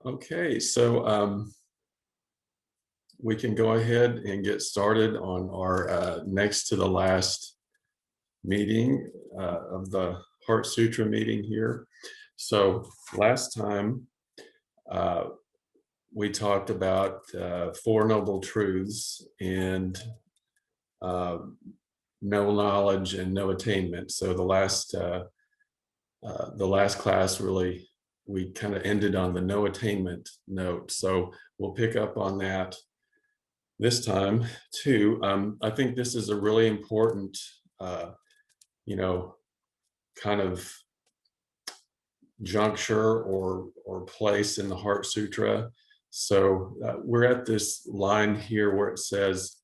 Okay, so we can go ahead and get started on our next to the last meeting of the Heart Sutra meeting here. So last time uh, we talked about Four Noble Truths and uh, no knowledge and no attainment. So the last class really we kind of ended on the no attainment note. So we'll pick up on that this time too. I think this is a really important, uh, you know, kind of juncture or place in the Heart Sutra. So we're at this line here where it says,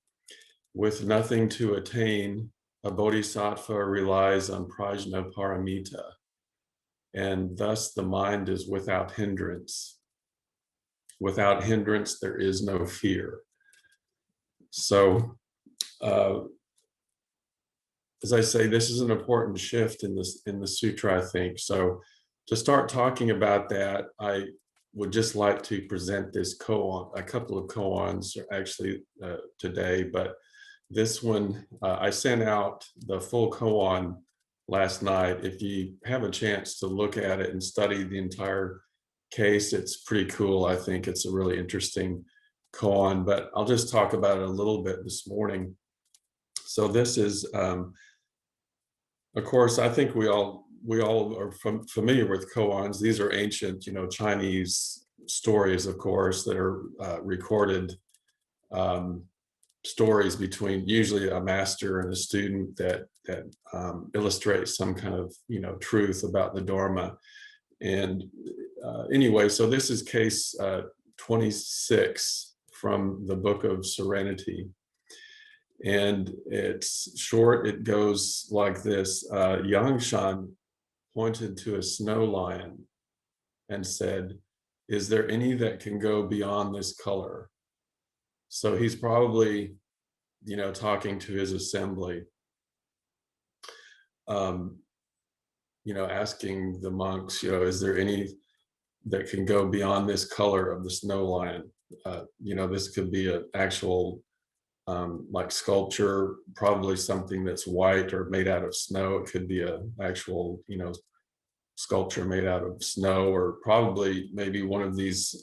"With nothing to attain, a bodhisattva relies on prajna-paramita, and thus the mind is without hindrance. Without hindrance, there is no fear." So, as I say, this is an important shift in the sutra, I think. So, to start talking about that, I would just like to present this koan, a couple of koans actually today, but this one I sent out the full koan last night. If you have a chance to look at it and study the entire case, it's pretty cool. I think it's a really interesting koan, but I'll just talk about it a little bit this morning. So this is, of course, I think we all are familiar with koans. These are ancient, Chinese stories, of course, that are recorded stories between usually a master and a student that illustrates some kind of truth about the Dharma. And anyway, so this is case 26 from the Book of Serenity. And it's short. It goes like this. Yangshan pointed to a snow lion and said, "Is there any that can go beyond this color?" So he's probably, talking to his assembly, asking the monks, is there any that can go beyond this color of the snow lion? This could be an actual like sculpture, probably something that's white or made out of snow. It could be an actual, sculpture made out of snow, or probably maybe one of these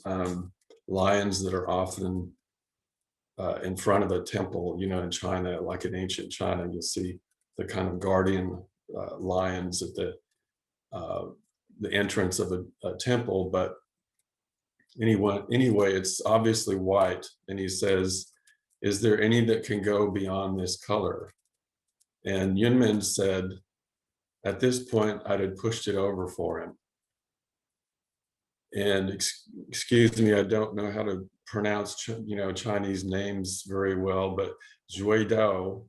lions that are often in front of a temple, in China, like in ancient China, you'll see the kind of guardian lions at the entrance of a temple. But anyway, it's obviously white. And he says, "Is there any that can go beyond this color?" And Yunmen said, "At this point, I'd have pushed it over for him." And excuse me, I don't know how to pronounce, Chinese names very well, but Zhui Dao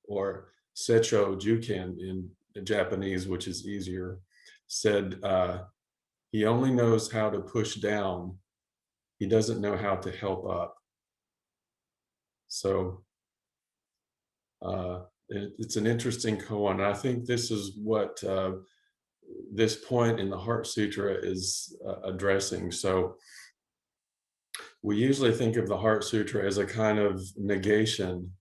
or Secho Juken in Japanese, which is easier, said, he only knows how to push down. He doesn't know how to help up. So it's an interesting koan. I think this is what this point in the Heart Sutra is addressing. So we usually think of the Heart Sutra as a kind of negation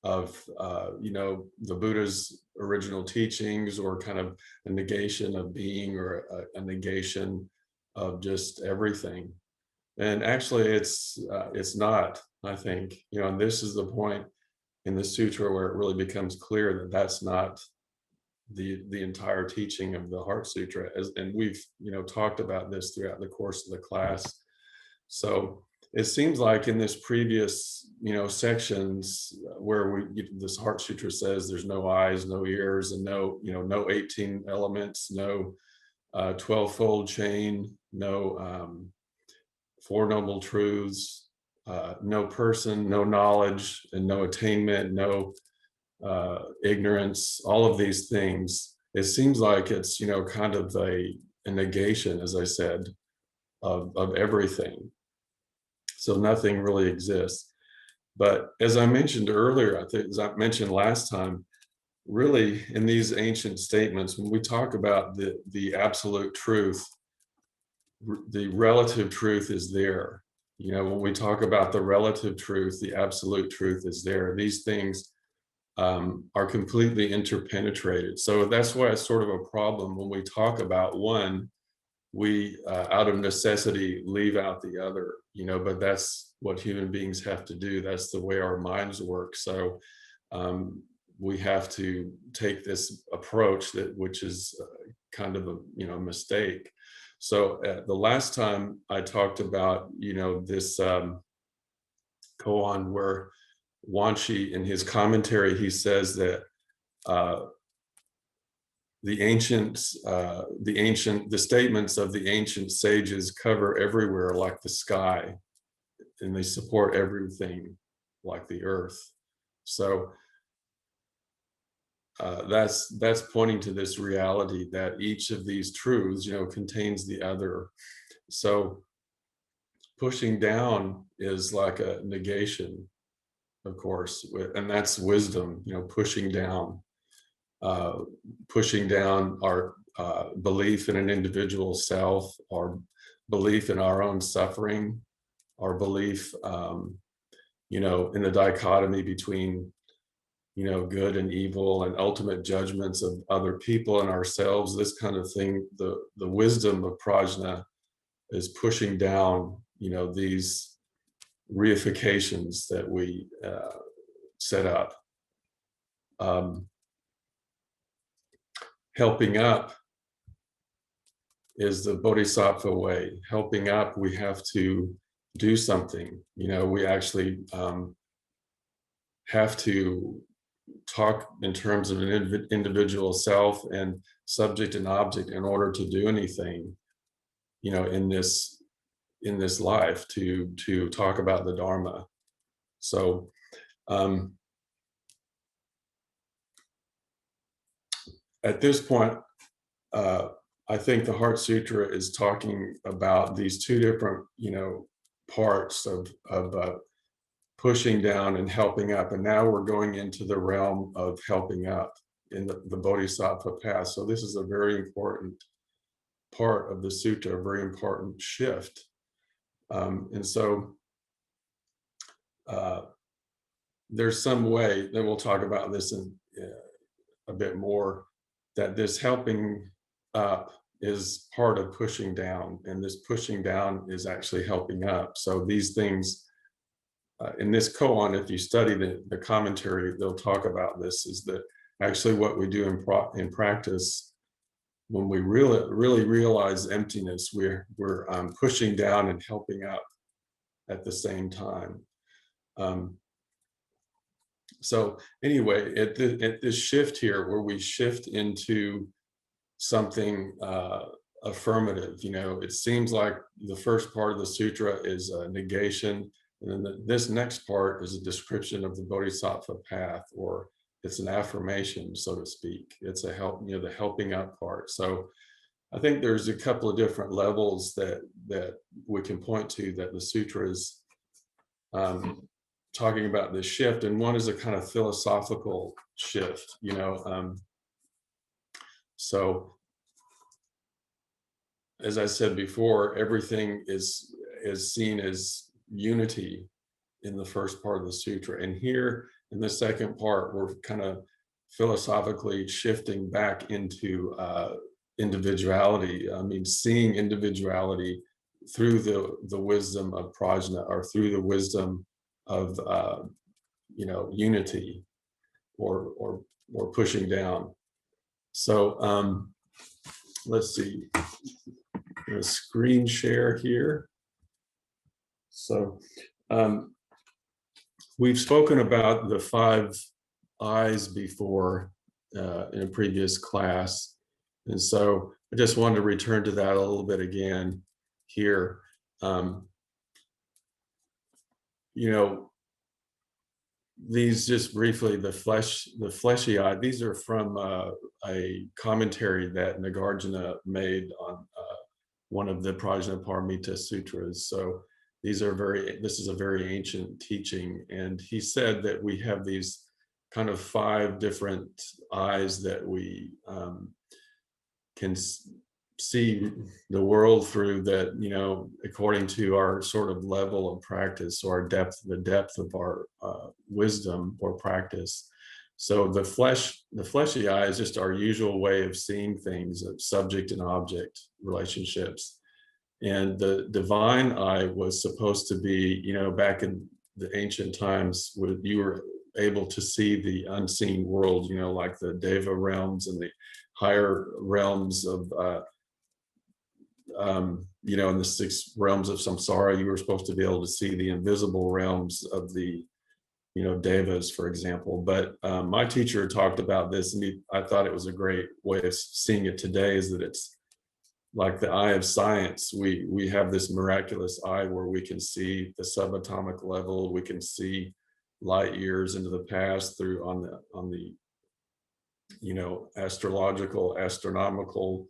of, the Buddha's original teachings, or kind of a negation of being, or a negation of just everything. And actually, it's not. I think, and this is the point in the sutra where it really becomes clear that that's not the entire teaching of the Heart Sutra, and we've talked about this throughout the course of the class. So it seems like in this previous sections where this Heart Sutra says there's no eyes, no ears, and no 18 elements, no 12-fold chain, no Four Noble Truths, no person, no knowledge, and no attainment, no ignorance, all of these things. It seems like it's kind of a negation, as I said, of everything. So nothing really exists. But as I mentioned earlier, I think as I mentioned last time, really in these ancient statements, when we talk about the absolute truth, the relative truth is there. You know, when we talk about the relative truth, the absolute truth is there. These things are completely interpenetrated. So that's why it's sort of a problem when we talk about one, we out of necessity leave out the other, you know, but that's what human beings have to do. That's the way our minds work. So we have to take this approach which is kind of a, you know, mistake. So the last time I talked about, you know, this koan where Wanshi, in his commentary, he says that the statements of the ancient sages cover everywhere like the sky, and they support everything like the earth. So that's pointing to this reality that each of these truths, you know, contains the other. So pushing down is like a negation, of course, and that's wisdom, you know, pushing down our belief in an individual self, our belief in our own suffering, our belief, you know, in the dichotomy between, you know, good and evil and ultimate judgments of other people and ourselves, this kind of thing. The wisdom of prajna is pushing down, you know, these reifications that we set up. Helping up is the bodhisattva way. Helping up, we have to do something. You know, we actually have to talk in terms of an individual self and subject and object in order to do anything, you know, in this life, to talk about the Dharma. So at this point, I think the Heart Sutra is talking about these two different, you know, parts of pushing down and helping up. And now we're going into the realm of helping up in the Bodhisattva path. So this is a very important part of the sutta, a very important shift. And so there's some way that we'll talk about this in a bit more, that this helping up is part of pushing down, and this pushing down is actually helping up. So these things in this koan, if you study the commentary, they'll talk about this, is that actually what we do in practice, when we really realize emptiness, we're pushing down and helping up at the same time. So anyway, at this shift here, where we shift into something affirmative, you know, it seems like the first part of the sutra is a negation, and then this next part is a description of the bodhisattva path, or it's an affirmation, so to speak. It's a help, you know, the helping up part. So I think there's a couple of different levels that we can point to that the sutra is talking about this shift, and one is a kind of philosophical shift, you know. So as I said before, everything is seen as unity in the first part of the sutra, and here in the second part we're kind of philosophically shifting back into individuality. I mean, seeing individuality through the wisdom of prajna, or through the wisdom of you know, unity, or pushing down. So let's see, I'm gonna screen share here. So we've spoken about the 5 eyes before in a previous class, and so I just wanted to return to that a little bit again here. You know, these, just briefly, the fleshy eye, these are from a commentary that Nagarjuna made on one of the Mahāprajñāpāramitāhṛdaya Sutras. So this is a very ancient teaching, and he said that we have these kind of 5 different eyes that we can see the world through that, according to our sort of level of practice, or our depth, the depth of our wisdom or practice. So the fleshy eye is just our usual way of seeing things, of subject and object relationships. And the divine eye was supposed to be, back in the ancient times, where you were able to see the unseen world, like the Deva realms and the higher realms of in the 6 realms of samsara. You were supposed to be able to see the invisible realms of the, devas, for example. But my teacher talked about this, and I thought it was a great way of seeing it today, is that it's like the eye of science. We have this miraculous eye where we can see the subatomic level. We can see light years into the past through on the astrological, astronomical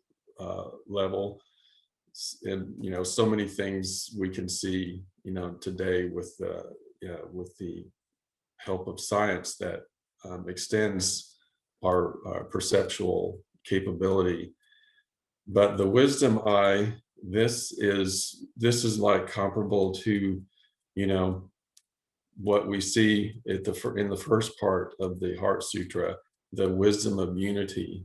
level. And so many things we can see today with the help of science that extends our perceptual capability. But the wisdom eye, this is like comparable to what we see in the first part of the Heart Sutra, the wisdom of unity,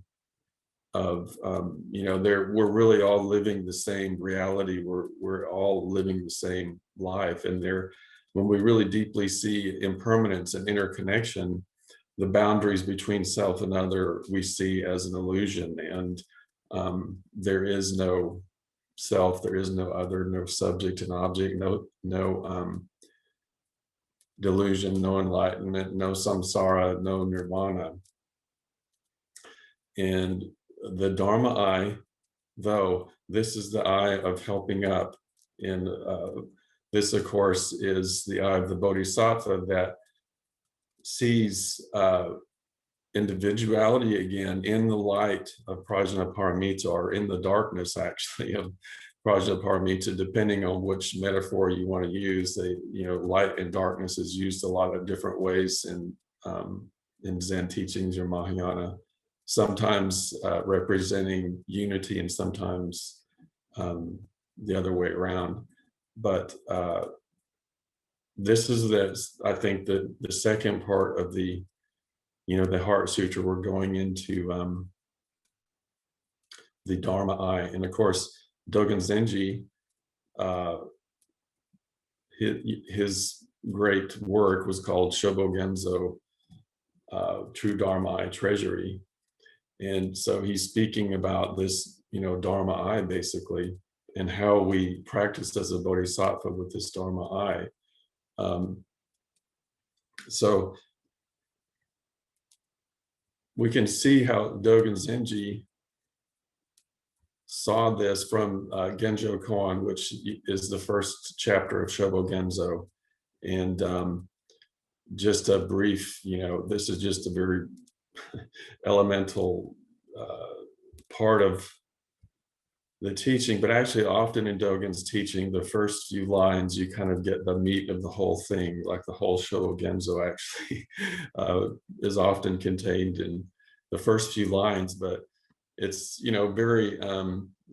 of we're really all living the same reality. We're all living the same life, and when we really deeply see impermanence and interconnection, the boundaries between self and other we see as an illusion, and there is no self, there is no other, no subject and object, no delusion, no enlightenment, no samsara, no nirvana. And the Dharma eye, though, this is the eye of helping up. And this, of course, is the eye of the Bodhisattva that sees individuality again in the light of Prajñāpāramita, or in the darkness, actually, of Prajñāpāramita, depending on which metaphor you want to use. Light and darkness is used a lot of different ways in Zen teachings or Mahayana, sometimes representing unity and sometimes the other way around. But this is I think the second part of the Heart Sutra. We're going into the Dharma eye. And of course, Dogen Zenji, his great work was called Shobogenzo, True Dharma Eye Treasury. And so he's speaking about this, Dharma eye, basically, and how we practice as a bodhisattva with this Dharma eye. So we can see how Dogen Zenji saw this from Genjo Koan, which is the first chapter of Shobogenzo. And just a brief, this is just a very elemental part of the teaching, but actually often in Dogen's teaching, the first few lines, you kind of get the meat of the whole thing, like the whole Shobogenzo actually is often contained in the first few lines. But it's, very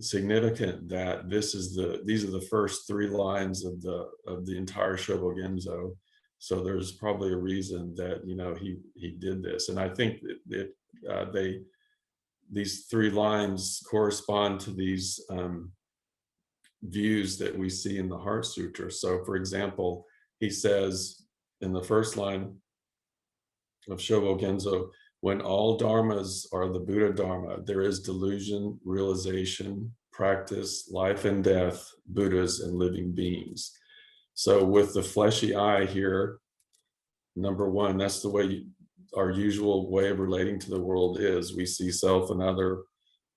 significant that these are the first 3 lines of the entire Shobogenzo. So there's probably a reason that, he did this. And I think that these 3 lines correspond to these views that we see in the Heart Sutra. So for example, he says in the first line of Shobogenzo, when all dharmas are the Buddha Dharma, there is delusion, realization, practice, life and death, Buddhas and living beings. So with the fleshy eye here, number 1, that's the way our usual way of relating to the world is. We see self and other,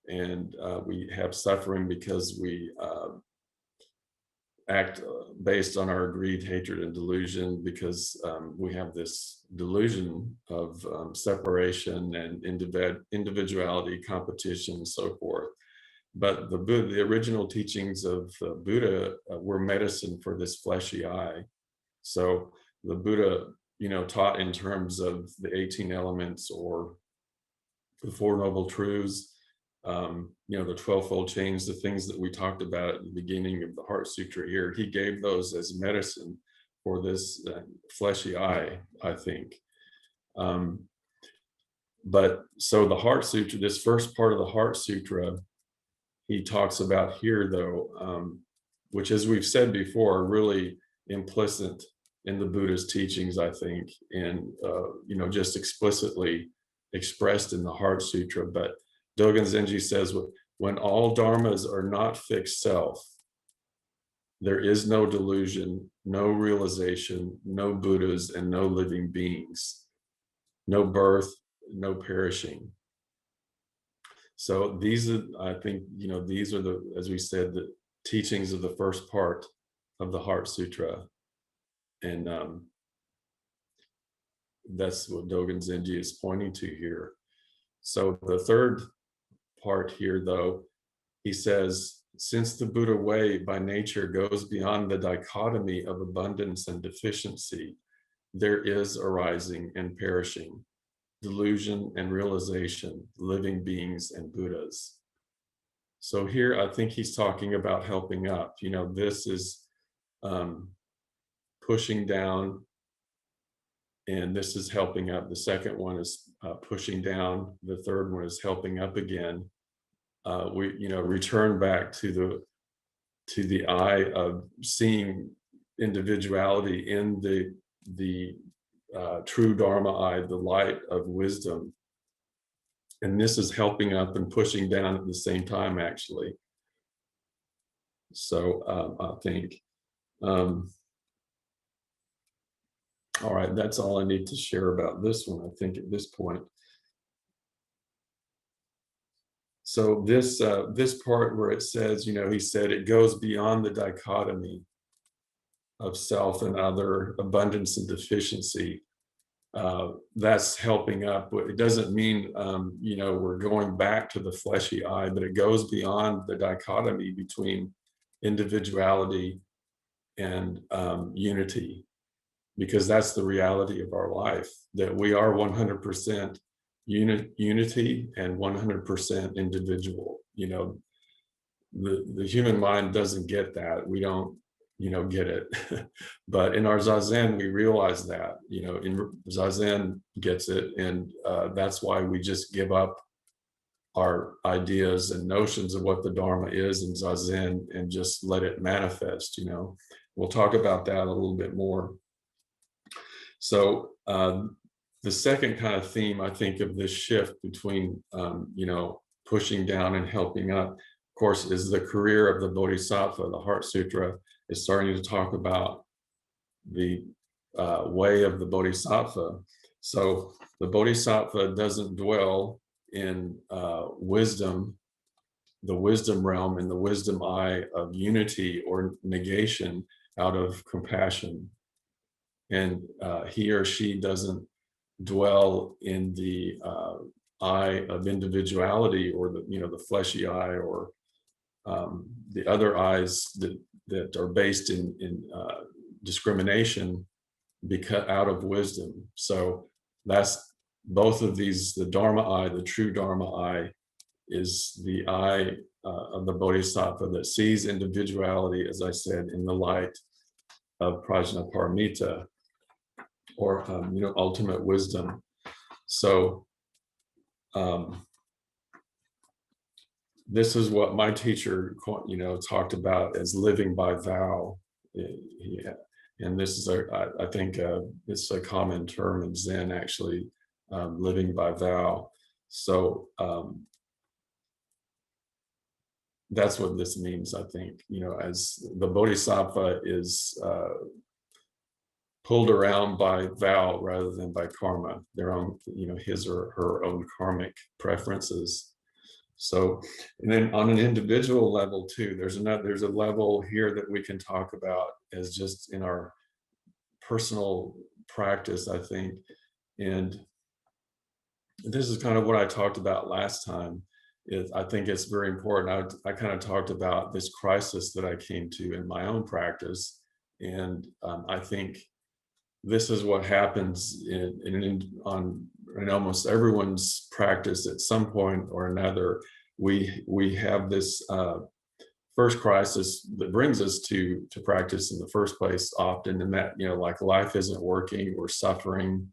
and we have suffering because we act based on our greed, hatred, and delusion, because we have this delusion of separation and individuality, competition, and so forth. But the original teachings of Buddha were medicine for this fleshy eye. So the Buddha, taught in terms of the 18 elements or the 4 noble truths, the 12-fold chains, the things that we talked about at the beginning of the Heart Sutra here, he gave those as medicine for this fleshy eye, I think. But so the Heart Sutra, this first part of the Heart Sutra, he talks about here, though, which, as we've said before, are really implicit in the Buddha's teachings, I think, and just explicitly expressed in the Heart Sutra. But Dogen Zenji says, when all dharmas are not fixed self, there is no delusion, no realization, no Buddhas, and no living beings, no birth, no perishing. So these are, I think, these are the, as we said, the teachings of the first part of the Heart Sutra. And that's what Dogen Zenji is pointing to here. So the third part here, though, he says, since the Buddha way by nature goes beyond the dichotomy of abundance and deficiency, there is arising and perishing, delusion and realization, living beings and Buddhas. So here, I think he's talking about helping up. This is pushing down, and this is helping up. The second one is pushing down. The third one is helping up again. We return back to the eye of seeing individuality in the true Dharma eye, the light of wisdom. And this is helping up and pushing down at the same time, actually. So I think, all right, that's all I need to share about this one, I think, at this point. So this part where it says, he said it goes beyond the dichotomy of self and other, abundance and deficiency. That's helping up. It doesn't mean, we're going back to the fleshy eye, but it goes beyond the dichotomy between individuality and unity, because that's the reality of our life, that we are 100% unity and 100% individual. The human mind doesn't get that. We don't get it. But in our Zazen, we realize that, in Zazen gets it. And that's why we just give up our ideas and notions of what the Dharma is in Zazen and just let it manifest. We'll talk about that a little bit more. So the second kind of theme, I think, of this shift between, pushing down and helping up, of course, is the career of the Bodhisattva. The Heart Sutra is starting to talk about the way of the Bodhisattva. So the Bodhisattva doesn't dwell in wisdom, the wisdom realm, in the wisdom eye of unity or negation out of compassion. And he or she doesn't dwell in the eye of individuality, or the fleshy eye, or the other eyes that are based in discrimination, because out of wisdom. So that's both of these. The Dharma eye, the true Dharma eye, is the eye of the Bodhisattva that sees individuality, as I said, in the light of Prajñāpāramita, or ultimate wisdom. So this is what my teacher talked about as living by vow. And this is I think it's a common term in Zen, actually, living by vow. So that's what this means, I think, as the Bodhisattva is pulled around by vow rather than by karma, their own, his or her own karmic preferences. So, and then on an individual level too, there's a level here that we can talk about as just in our personal practice, I think. And this is kind of what I talked about last time. I think it's very important. I kind of talked about this crisis that I came to in my own practice. And I think this is what happens in almost everyone's practice at some point or another. we have this first crisis that brings us to practice in the first place often, and that, like, life isn't working, we're suffering.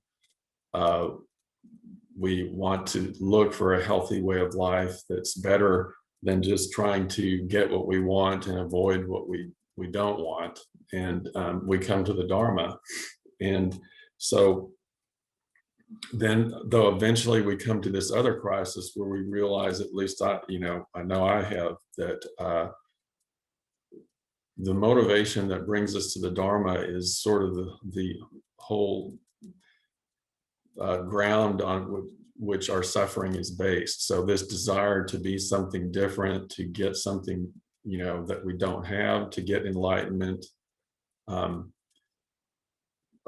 We want to look for a healthy way of life that's better than just trying to get what we want and avoid what we don't want. And we come to the Dharma. And so then, though, eventually we come to this other crisis where we realize, at least I know I have, that the motivation that brings us to the Dharma is sort of the whole ground on which our suffering is based. So this desire to be something different, to get something, that we don't have, to get enlightenment.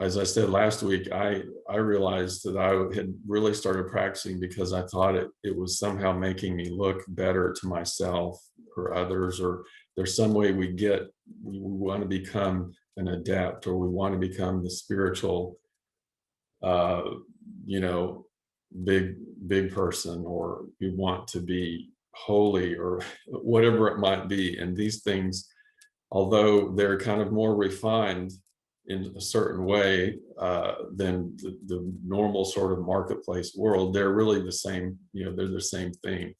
As I said last week, I realized that I had really started practicing because I thought it was somehow making me look better to myself or others, or there's some way we want to become an adept, or we want to become the spiritual, big person, or we want to be holy, or whatever it might be. And these things, although they're kind of more refined in a certain way than the normal sort of marketplace world, they're really the same. They're the same thing.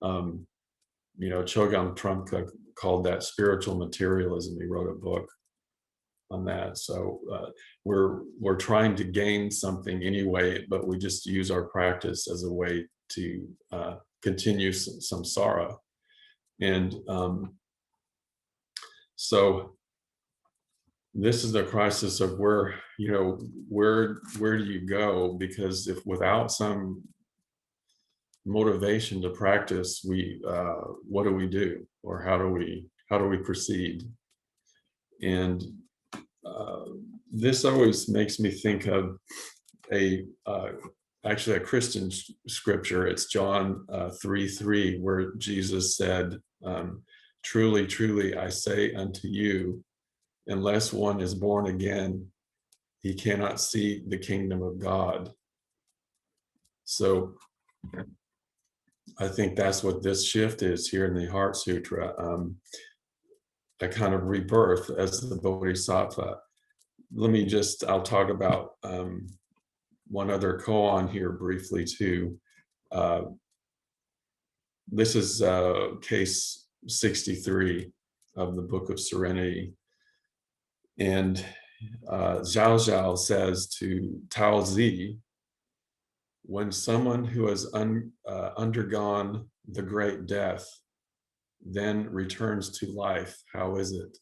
Chogyam Trungpa called that spiritual materialism. He wrote a book on that. So we're trying to gain something anyway, but we just use our practice as a way to continue samsara. And so this is the crisis of where do you go? Because if without some motivation to practice, what do we do, or how do we proceed? And this always makes me think of actually a Christian scripture. It's John 3:3, where Jesus said, "Truly, truly, I say unto you, unless one is born again, he cannot see the kingdom of God." So I think that's what this shift is here in the Heart Sutra, a kind of rebirth as the Bodhisattva. I'll talk about one other koan here briefly too. This is case 63 of the Book of Serenity. And Zhao Zhao says to Tao Zi, when someone who has undergone the great death then returns to life, how is it?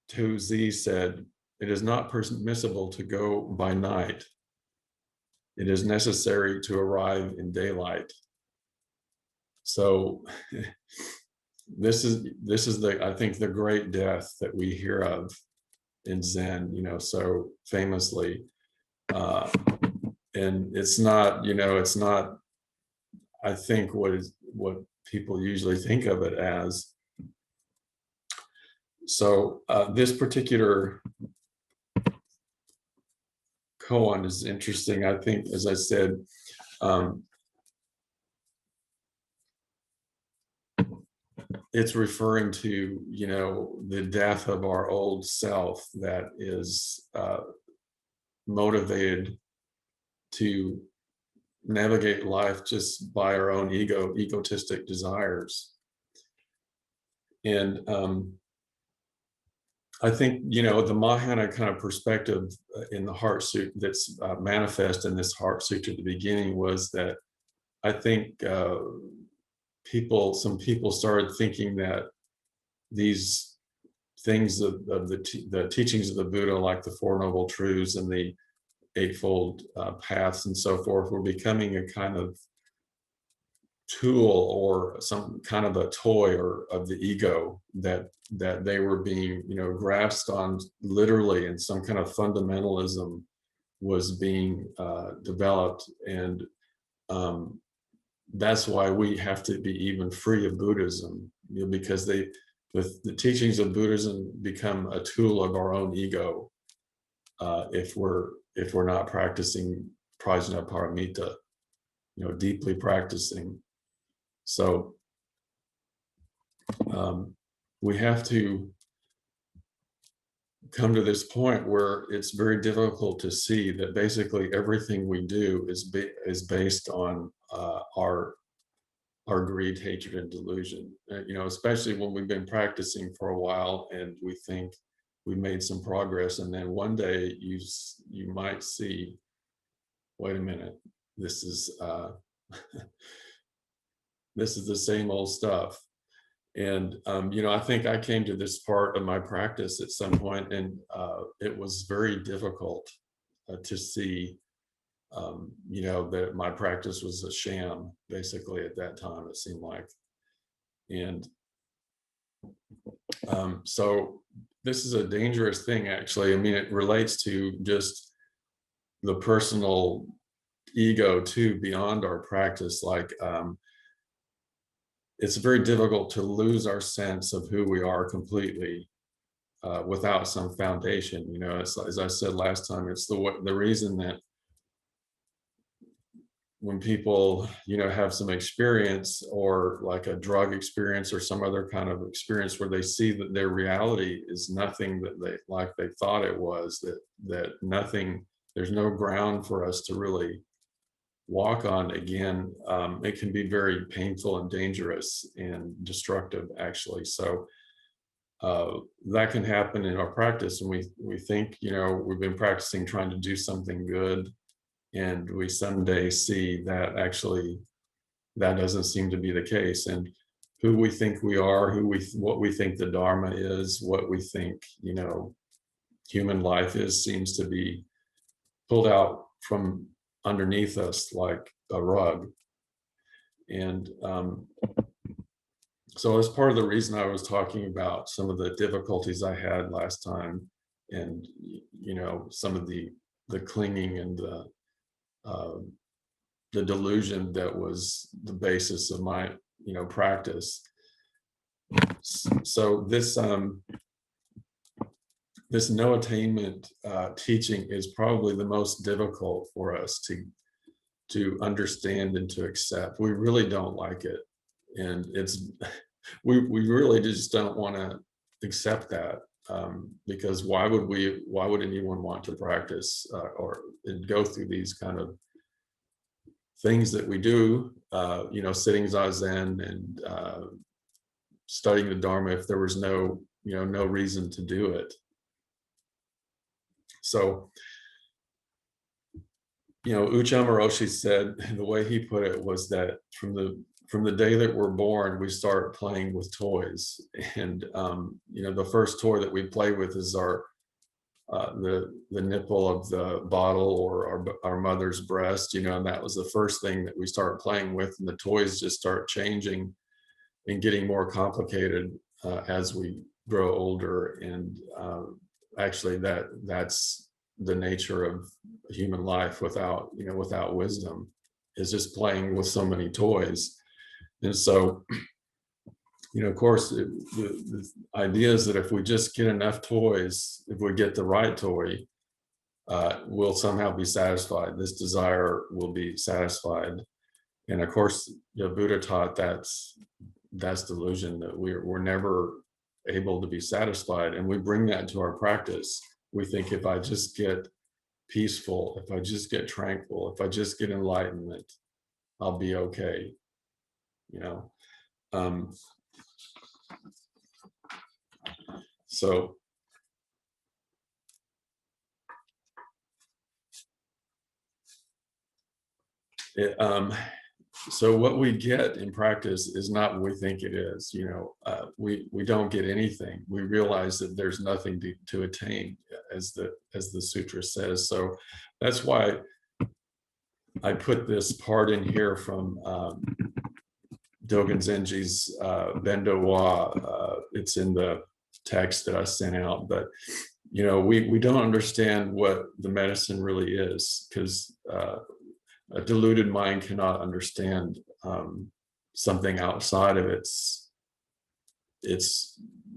Tu Zi said, it is not permissible to go by night. It is necessary to arrive in daylight. So this is I think the great death that we hear of in Zen, so famously. And it's not, I think, what people usually think of it as. So this particular koan is interesting. I think, as I said, it's referring to, the death of our old self that is motivated to navigate life just by our own egotistic desires. And I think, the Mahayana kind of perspective in the Heart Sutra that's manifest in this Heart Sutra at the beginning was that I think some people started thinking that these things of the teachings of the Buddha, like the Four Noble Truths and the Eightfold Paths and so forth, were becoming a kind of tool or some kind of a toy or of the ego, that they were being grasped on literally, and some kind of fundamentalism was being developed. And that's why we have to be even free of Buddhism, because the teachings of Buddhism become a tool of our own ego if we're not practicing prajnaparamita, deeply practicing. So we have to come to this point where it's very difficult to see that basically everything we do is based on our greed, hatred, and delusion. You know, especially when we've been practicing for a while and we think we made some progress, and then one day you might see, wait a minute, this is this is the same old stuff. And you know, I think I came to this part of my practice at some point, and it was very difficult to see, you know, that my practice was a sham, basically, at that time, it seemed like. And so this is a dangerous thing, actually. I mean, it relates to just the personal ego too, beyond our practice. Like, it's very difficult to lose our sense of who we are completely without some foundation. You know, it's, as I said last time, it's the reason that when people, you know, have some experience, or like a drug experience or some other kind of experience where they see that their reality is nothing that they thought it was, that nothing, there's no ground for us to really walk on again, it can be very painful and dangerous and destructive, actually. So that can happen in our practice, and we think, you know, we've been practicing trying to do something good, and we someday see that actually that doesn't seem to be the case. And who we think we are, what we think the Dharma is, what we think, you know, human life is, seems to be pulled out from underneath us like a rug. And so as part of the reason I was talking about some of the difficulties I had last time, and you know, some of the clinging and the delusion that was the basis of my, you know, practice. So this this no attainment teaching is probably the most difficult for us to understand and to accept. We really don't like it, and it's we really just don't want to accept that, because why would anyone want to practice or go through these kind of things that we do, you know, sitting zazen and studying the Dharma, if there was no, you know, no reason to do it. So, you know, Uchama Roshi said, the way he put it was that from the day that we're born, we start playing with toys. And, you know, the first toy that we play with is our, the nipple of the bottle, or our mother's breast, you know, and that was the first thing that we start playing with. And the toys just start changing and getting more complicated as we grow older. And actually that's the nature of human life without, you know, without wisdom, is just playing with so many toys. And so, you know, of course, the idea is that if we just get enough toys, if we get the right toy, we'll somehow be satisfied. This desire will be satisfied. And of course, the Buddha taught that's delusion, that we're never able to be satisfied. And we bring that to our practice. We think, if I just get peaceful, if I just get tranquil, if I just get enlightenment, I'll be okay, you know. So so what we get in practice is not what we think it is. You know, we don't get anything. We realize that there's nothing to attain, as the sutra says. So that's why I put this part in here from Dogen Zenji's Bendo Wa. It's in the text that I sent out. But you know, we don't understand what the medicine really is, because a deluded mind cannot understand something outside of its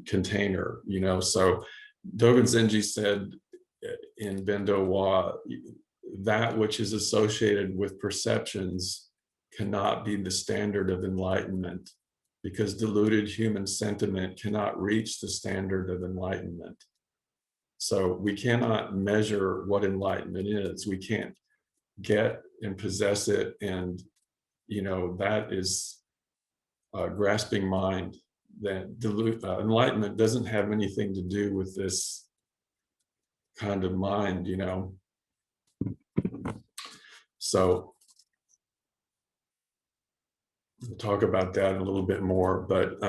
container, you know. So Dogen Zenji said in Bendo Wa, that which is associated with perceptions cannot be the standard of enlightenment, because deluded human sentiment cannot reach the standard of enlightenment. So we cannot measure what enlightenment is. We can't get and possess it, and that is a grasping mind. That enlightenment doesn't have anything to do with this kind of mind, So we'll talk about that a little bit more, but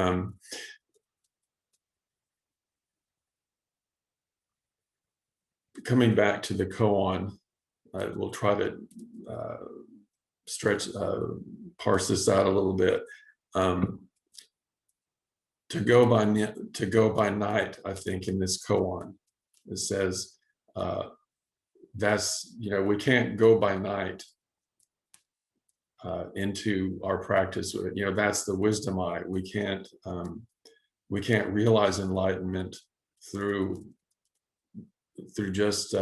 coming back to the koan, we'll try to parse this out a little bit. To go by night, I think in this koan, it says that's we can't go by night into our practice. That's the wisdom eye. We can't realize enlightenment through just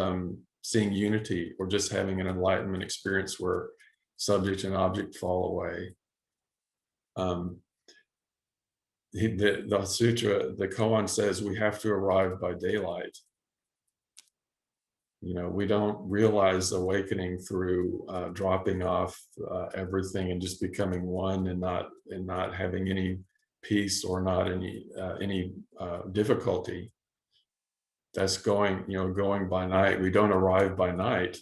seeing unity, or just having an enlightenment experience where subject and object fall away. The sutra, the koan says we have to arrive by daylight. We don't realize awakening through dropping off everything and just becoming one, and not having any peace, or not any difficulty. That's going by night. We don't arrive by night.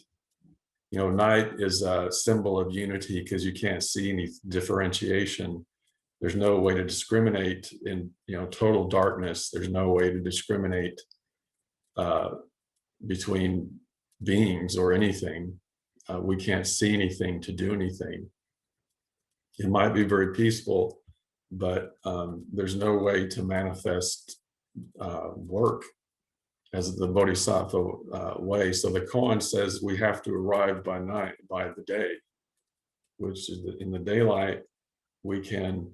Night is a symbol of unity, because you can't see any differentiation. There's no way to discriminate in total darkness. There's no way to discriminate between beings or anything. We can't see anything to do anything. It might be very peaceful, but there's no way to manifest work as the bodhisattva way. So the koan says we have to arrive by night, by the day, which is in the daylight, we can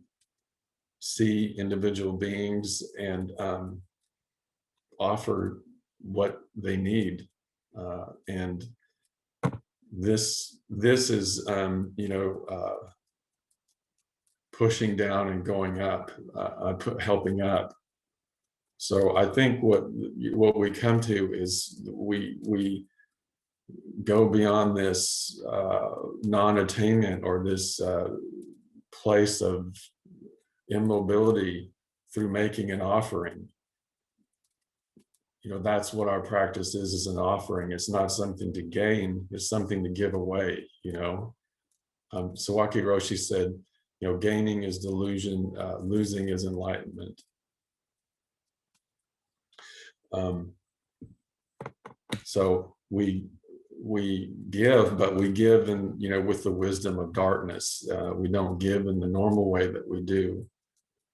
see individual beings and offer what they need. And this is pushing down and going up, helping up. So I think what we come to is we go beyond this non-attainment, or this place of immobility, through making an offering. That's what our practice is an offering. It's not something to gain, it's something to give away. Sawaki Roshi said, gaining is delusion, losing is enlightenment. So we give, but we give with the wisdom of darkness. We don't give in the normal way that we do.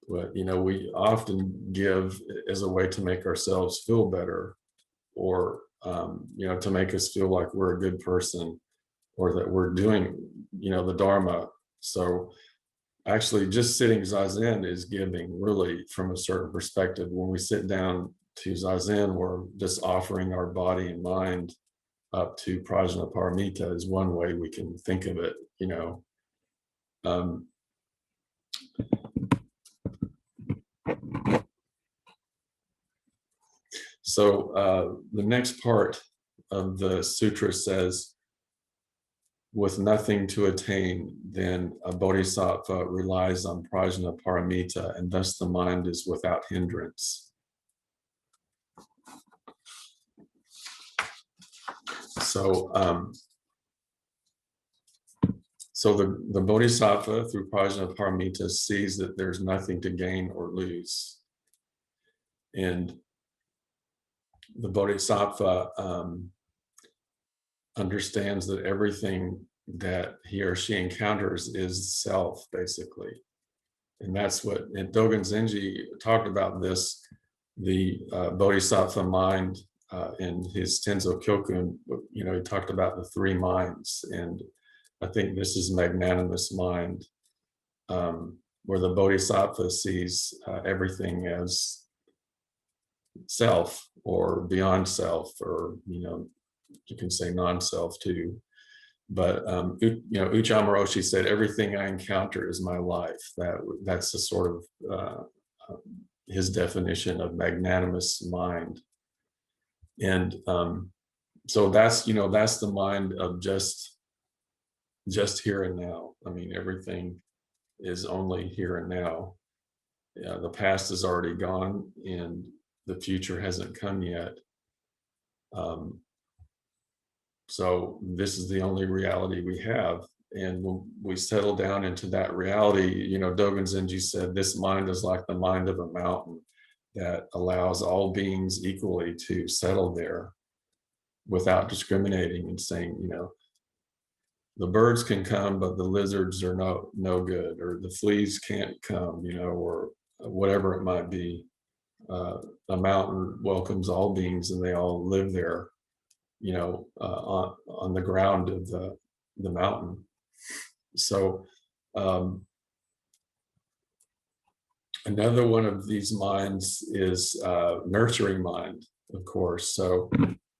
But we often give as a way to make ourselves feel better, or to make us feel like we're a good person, or that we're doing the Dharma. So actually, just sitting zazen is giving, really, from a certain perspective. When we sit down to zazen, we're just offering our body and mind up to prajñāpāramita, is one way we can think of it. So the next part of the sutra says, with nothing to attain, then a bodhisattva relies on prajñāpāramita, and thus the mind is without hindrance. So the bodhisattva, through prajñāpāramita, sees that there's nothing to gain or lose. And the bodhisattva understands that everything that he or she encounters is self, basically. And that's what, and Dogen Zenji talked about this, the bodhisattva mind in his Tenzo Kyokun. He talked about the three minds, and I think this is magnanimous mind, where the bodhisattva sees everything as self, or beyond self, or you can say non-self too. But Ujjayi Roshi said, everything I encounter is my life. That's the sort of his definition of magnanimous mind. And so that's the mind of just here and now. I mean, everything is only here and now. The past is already gone, and the future hasn't come yet. So this is the only reality we have. And when we settle down into that reality, Dogen Zenji said, this mind is like the mind of a mountain that allows all beings equally to settle there without discriminating and saying, the birds can come, but the lizards are no good, or the fleas can't come, or whatever it might be. A mountain welcomes all beings, and they all live there, on the ground of the mountain. So another one of these minds is nurturing mind, of course. So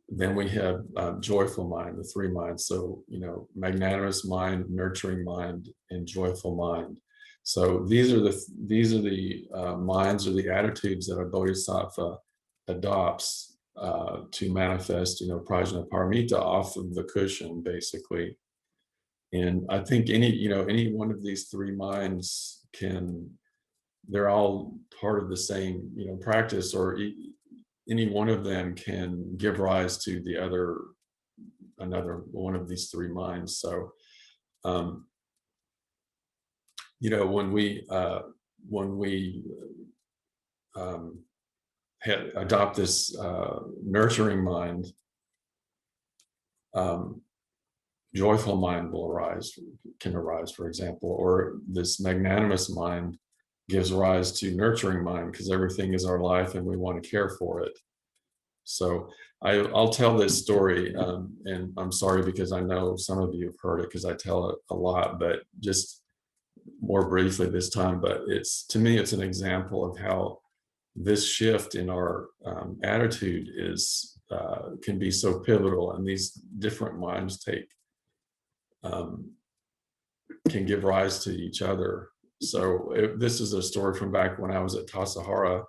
then we have joyful mind, the three minds. So, magnanimous mind, nurturing mind, and joyful mind. So these are the minds or the attitudes that a bodhisattva adopts to manifest, prajnaparamita off of the cushion, basically. And I think any one of these three minds they're all part of the same, practice, or any one of them can give rise to another one of these three minds. So, when we adopt this nurturing mind, joyful mind can arise, for example, or this magnanimous mind gives rise to nurturing mind, because everything is our life and we want to care for it. So I'll tell this story, and I'm sorry because I know some of you have heard it because I tell it a lot, but just more briefly this time. But to me, it's an example of how this shift in our attitude can be so pivotal, and these different minds can give rise to each other. So this is a story from back when I was at Tassajara.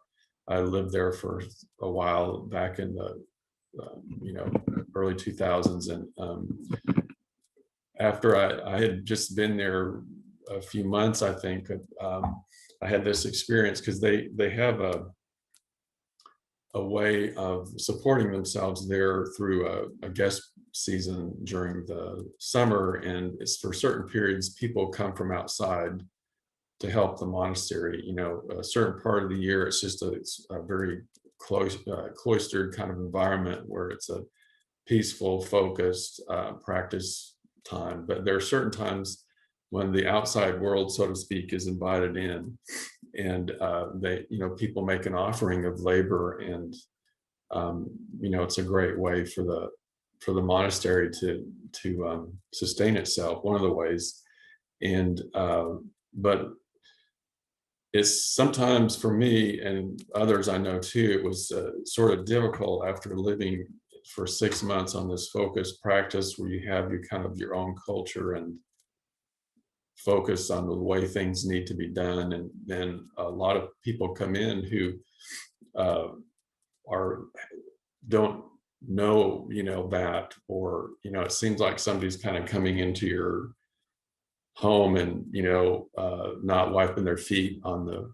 I lived there for a while back in the early 2000s, and after I had just been there a few months, I think, I had this experience, because they have a way of supporting themselves there through a guest season during the summer, and it's for certain periods people come from outside to help the monastery. A certain part of the year it's a very cloistered kind of environment where it's a peaceful, focused practice time. But there are certain times when the outside world, so to speak, is invited in, and people make an offering of labor, and it's a great way for the monastery to sustain itself, one of the ways. And but it's sometimes, for me and others I know too, it was sort of difficult after living for 6 months on this focused practice where you have your own culture and focus on the way things need to be done. And then a lot of people come in who don't know, that, or, it seems like somebody's kind of coming into your home and, not wiping their feet on the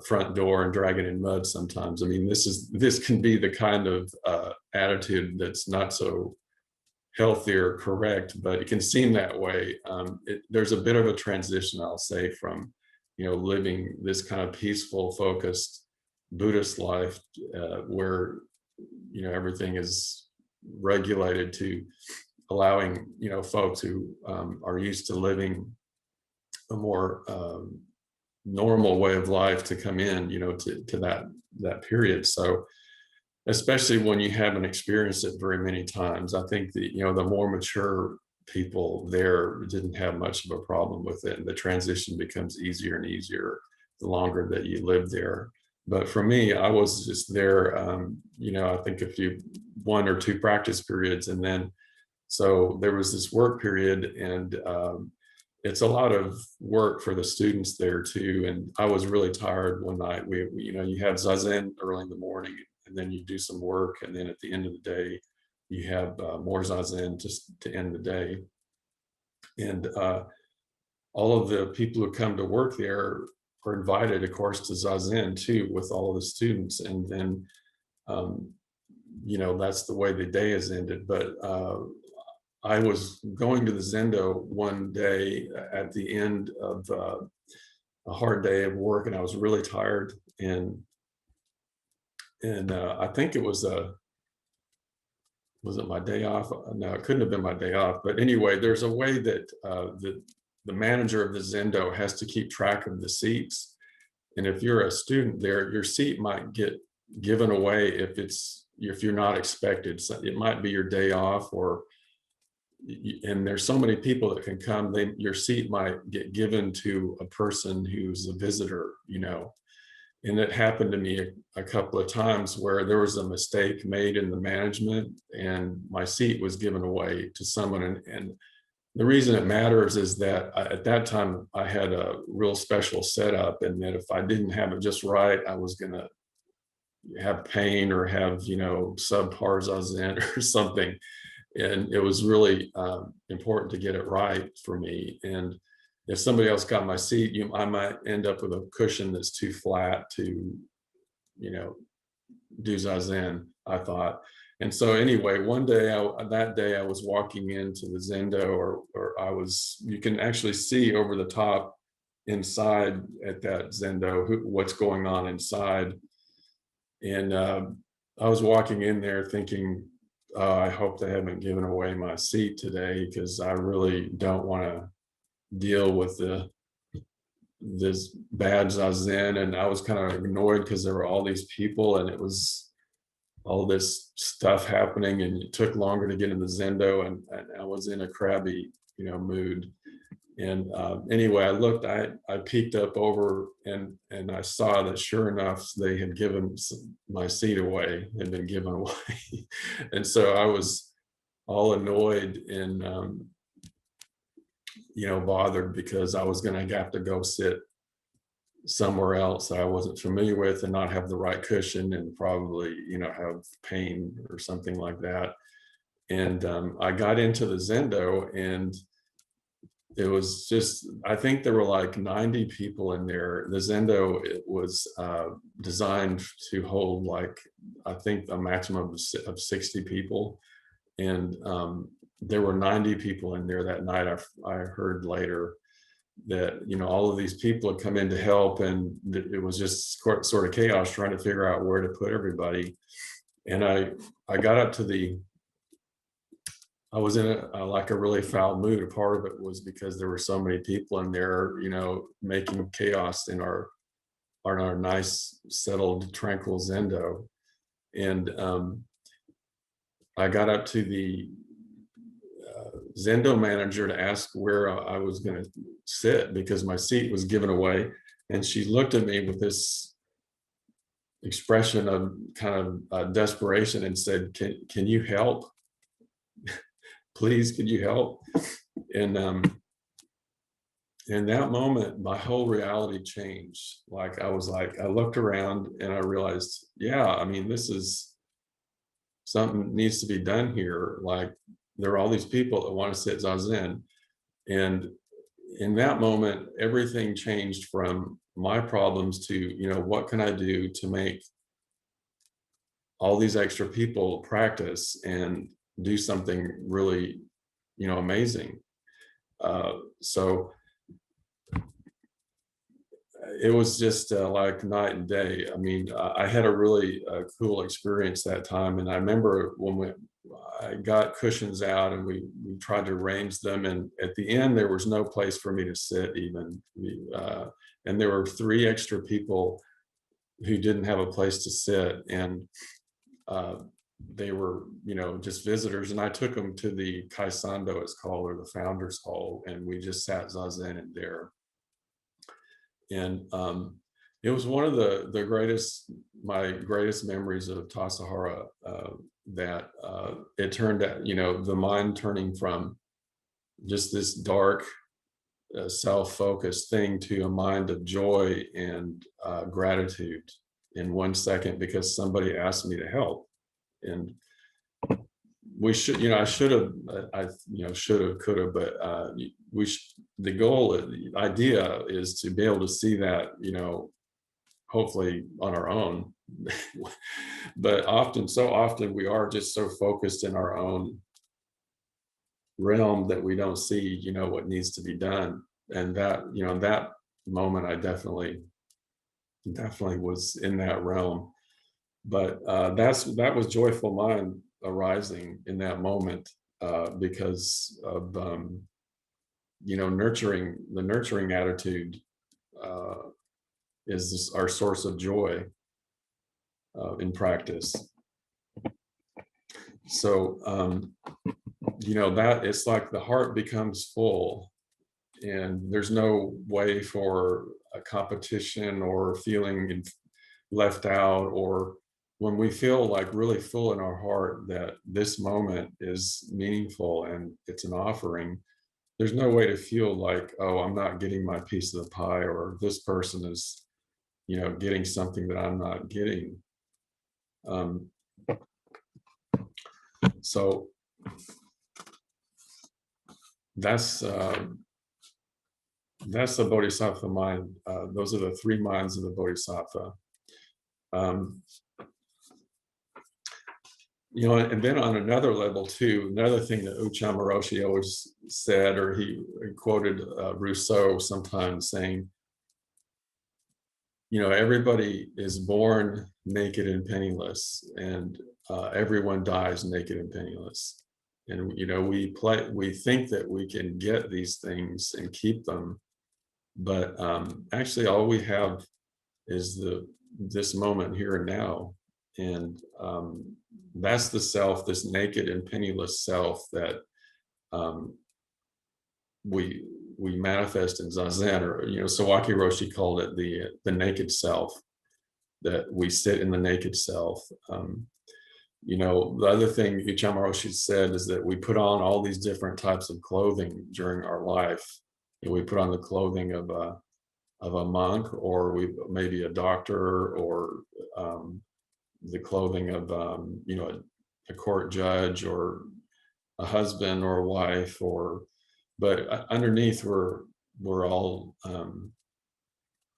front door and dragging in mud sometimes. I mean, this can be the kind of attitude that's not so healthy or correct, but it can seem that way. There's a bit of a transition, I'll say, from, living this kind of peaceful, focused Buddhist life where, everything is regulated, to allowing, folks who are used to living a more normal way of life to come in, to that period. So especially when you haven't experienced it very many times, I think that, the more mature people there didn't have much of a problem with it, and the transition becomes easier and easier the longer that you live there. But for me, I was just there, I think one or two practice periods, and then So there was this work period, and it's a lot of work for the students there too. And I was really tired one night. You have zazen early in the morning, and then you do some work, and then at the end of the day, you have more zazen just to end the day. And all of the people who come to work there are invited, of course, to zazen too with all of the students. And then, that's the way the day has ended. But I was going to the Zendo one day at the end of a hard day of work, and I was really tired. And I think it was it my day off? No, it couldn't have been my day off. But anyway, there's a way that the manager of the Zendo has to keep track of the seats. And if you're a student there, your seat might get given away if you're not expected. So it might be your day off, and there's so many people that can come, your seat might get given to a person who's a visitor, And it happened to me a couple of times where there was a mistake made in the management, and my seat was given away to someone. And the reason it matters is that at that time I had a real special setup, and that if I didn't have it just right, I was going to have pain or have, subpar zazen or something. And it was really important to get it right for me. And if somebody else got my seat, I might end up with a cushion that's too flat to, do zazen, I thought. And so anyway, one day, that day I was walking into the Zendo, or you can actually see over the top inside at that Zendo, what's going on inside. And I was walking in there thinking, I hope they haven't given away my seat today, because I really don't want to deal with this bad zazen. And I was kind of annoyed because there were all these people, and it was all this stuff happening, and it took longer to get in the Zendo, and I was in a crabby, mood. And anyway, I peeked up over, and I saw that sure enough, they had given my seat away, had been given away. And so I was all annoyed and, bothered, because I was going to have to go sit somewhere else that I wasn't familiar with and not have the right cushion, and probably, have pain or something like that. And I got into the Zendo, and it was just, I think there were like 90 people in there. The Zendo, it was designed to hold I think a maximum of 60 people. And there were 90 people in there that night. I heard later that, all of these people had come in to help, and it was just sort of chaos trying to figure out where to put everybody. And I got up to I was in a really foul mood. A part of it was because there were so many people in there, making chaos in our nice, settled, tranquil Zendo. And I got up to the Zendo manager to ask where I was going to sit, because my seat was given away. And she looked at me with this expression of kind of desperation and said, can you help? Please, could you help? And in that moment, my whole reality changed. I looked around and I realized, yeah, I mean, this is something needs to be done here. There are all these people that want to sit zazen. And in that moment, everything changed from my problems to, what can I do to make all these extra people practice and do something really, amazing. So it was just like night and day. I mean, I had a really cool experience that time. And I remember when I got cushions out, and we tried to arrange them. And at the end, there was no place for me to sit even. And there were 3 extra people who didn't have a place to sit. And they were, just visitors. And I took them to the Kaisando, it's called, or the Founders Hall. And we just sat zazen in there. And It was one of the greatest, my greatest memories of Tassajara, that it turned out, the mind turning from just this dark, self-focused thing to a mind of joy and gratitude in 1 second because somebody asked me to help. And we should, I should have, should have, could have, but the goal, the idea is to be able to see that, hopefully on our own. But so often we are just so focused in our own realm that we don't see, what needs to be done. And that, that moment, I definitely was in that realm. But that was joyful mind arising in that moment, because of nurturing attitude is our source of joy in practice. So that it's like the heart becomes full, and there's no way for a competition or feeling left out, or when we feel like really full in our heart that this moment is meaningful and it's an offering, there's no way to feel like, oh, I'm not getting my piece of the pie, or this person is, getting something that I'm not getting. So that's the Bodhisattva mind. Those are the 3 minds of the Bodhisattva. And then on another level too, another thing that Uchama Roshi always said, or he quoted Rousseau sometimes saying, everybody is born naked and penniless, and everyone dies naked and penniless. And we think that we can get these things and keep them, but actually all we have is this moment here and now. And that's the self, this naked and penniless self that we manifest in Zazen, or Sawaki Roshi called it the naked self, that we sit in the naked self. The other thing Uchama Roshi said is that we put on all these different types of clothing during our life. We put on the clothing of a monk, or maybe a doctor, or the clothing of a court judge, or a husband or a wife, but underneath we're all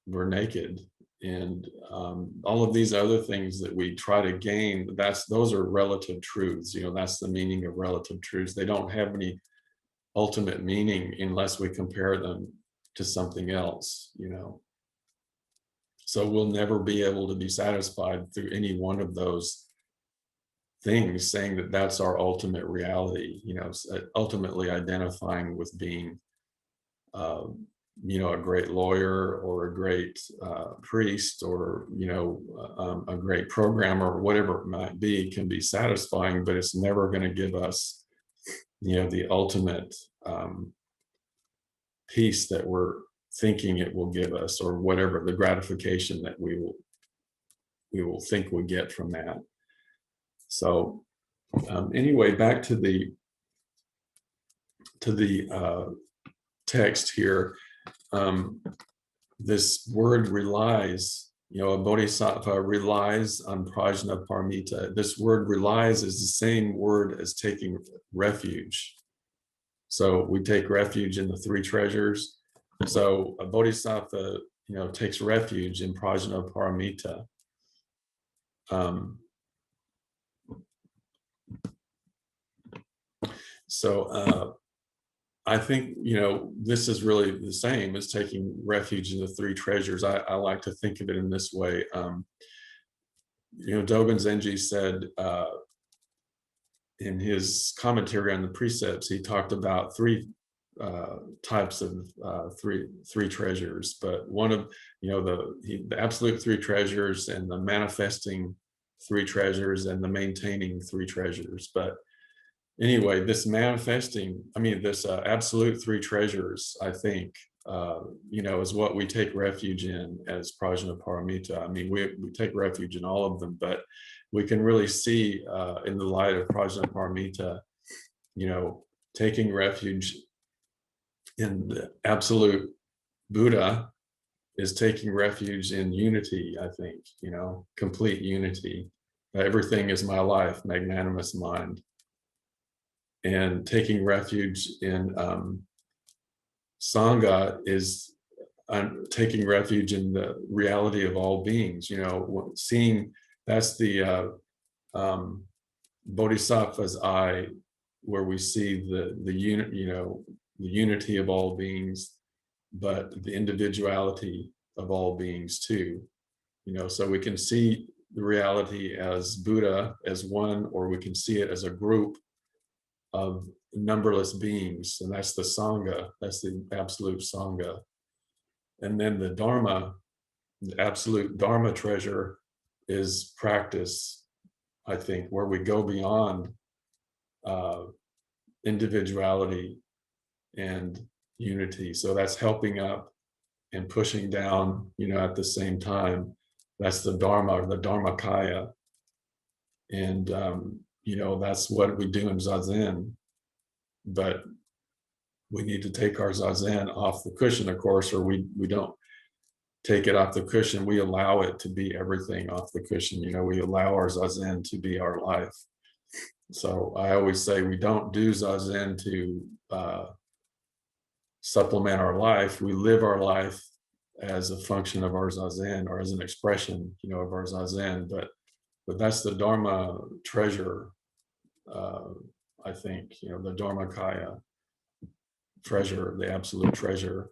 we're naked. And all of these other things that we try to gain, those are relative truths. That's the meaning of relative truths. They don't have any ultimate meaning unless we compare them to something else. So we'll never be able to be satisfied through any one of those things, saying that that's our ultimate reality, ultimately identifying with being a great lawyer, or a great priest, or a great programmer, or whatever it might be, can be satisfying, but it's never going to give us the ultimate peace that we're thinking it will give us, or whatever the gratification that we will think we get from that. So anyway, back to the text here. This word relies, a bodhisattva relies on prajñāpāramitāhṛdaya. This word relies is the same word as taking refuge. So we take refuge in the 3 treasures. So a bodhisattva, takes refuge in prajñāpāramitāhṛdaya. So I think, this is really the same as taking refuge in the 3 treasures. I like to think of it in this way. Dogen Zenji said in his commentary on the precepts, he talked about 3 types of three treasures, but one of the absolute 3 treasures, and the manifesting 3 treasures, and the maintaining 3 treasures. But anyway, this absolute 3 treasures, I think, is what we take refuge in as Prajnaparamita. I mean, we take refuge in all of them, but we can really see in the light of Prajnaparamita, taking refuge in the absolute Buddha is taking refuge in unity, I think, complete unity. Everything is my life, magnanimous mind. And taking refuge in Sangha is taking refuge in the reality of all beings, seeing that's the Bodhisattva's eye, where we see the unity of all beings, but the individuality of all beings too. So we can see the reality as Buddha, as one, or we can see it as a group of numberless beings, and that's the Sangha, that's the absolute Sangha. And then the Dharma, the absolute Dharma treasure, is practice, I think, where we go beyond individuality and unity. So that's helping up and pushing down, at the same time. That's the Dharma, or the Dharmakaya. And, that's what we do in Zazen. But we need to take our Zazen off the cushion, of course, or we don't take it off the cushion. We allow it to be everything off the cushion. We allow our Zazen to be our life. So I always say we don't do Zazen to supplement our life. We live our life as a function of our Zazen, or as an expression, of our Zazen. But that's the Dharma treasure, I think, the Dharmakaya treasure, the absolute treasure.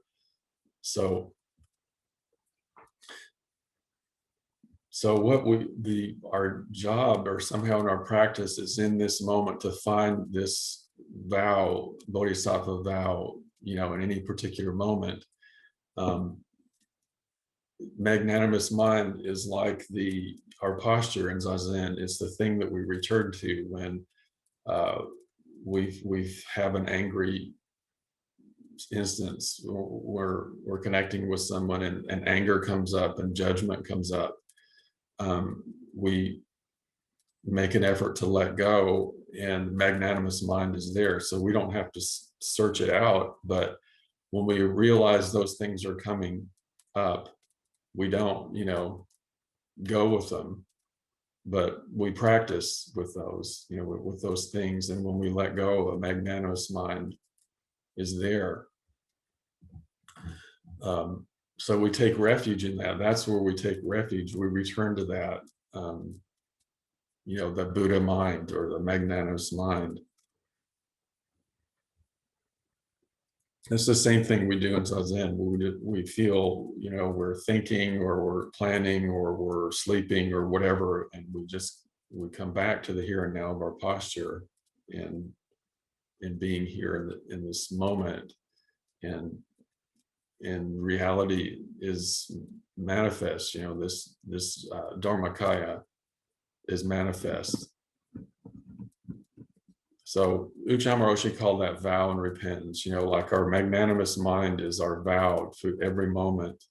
So what our job, or somehow in our practice, is in this moment to find this vow, bodhisattva vow, in any particular moment. Magnanimous mind is like our posture in Zazen. It's the thing that we return to when we have an angry instance, where we're connecting with someone and anger comes up and judgment comes up. We make an effort to let go, and magnanimous mind is there. So we don't have to search it out, but when we realize those things are coming up, we don't, go with them, but we practice with those, with those things. And when we let go, a magnanimous mind is there. So we take refuge in that. That's where we take refuge. We return to that, the Buddha mind, or the magnanimous mind. It's the same thing we do in Zazen. We feel, we're thinking, or we're planning, or we're sleeping, or whatever, and we come back to the here and now of our posture, and being here in this moment, and reality is manifest. This Dharmakaya is manifest. So Ujjayi Roshi called that vow and repentance. Like our magnanimous mind is our vow to every moment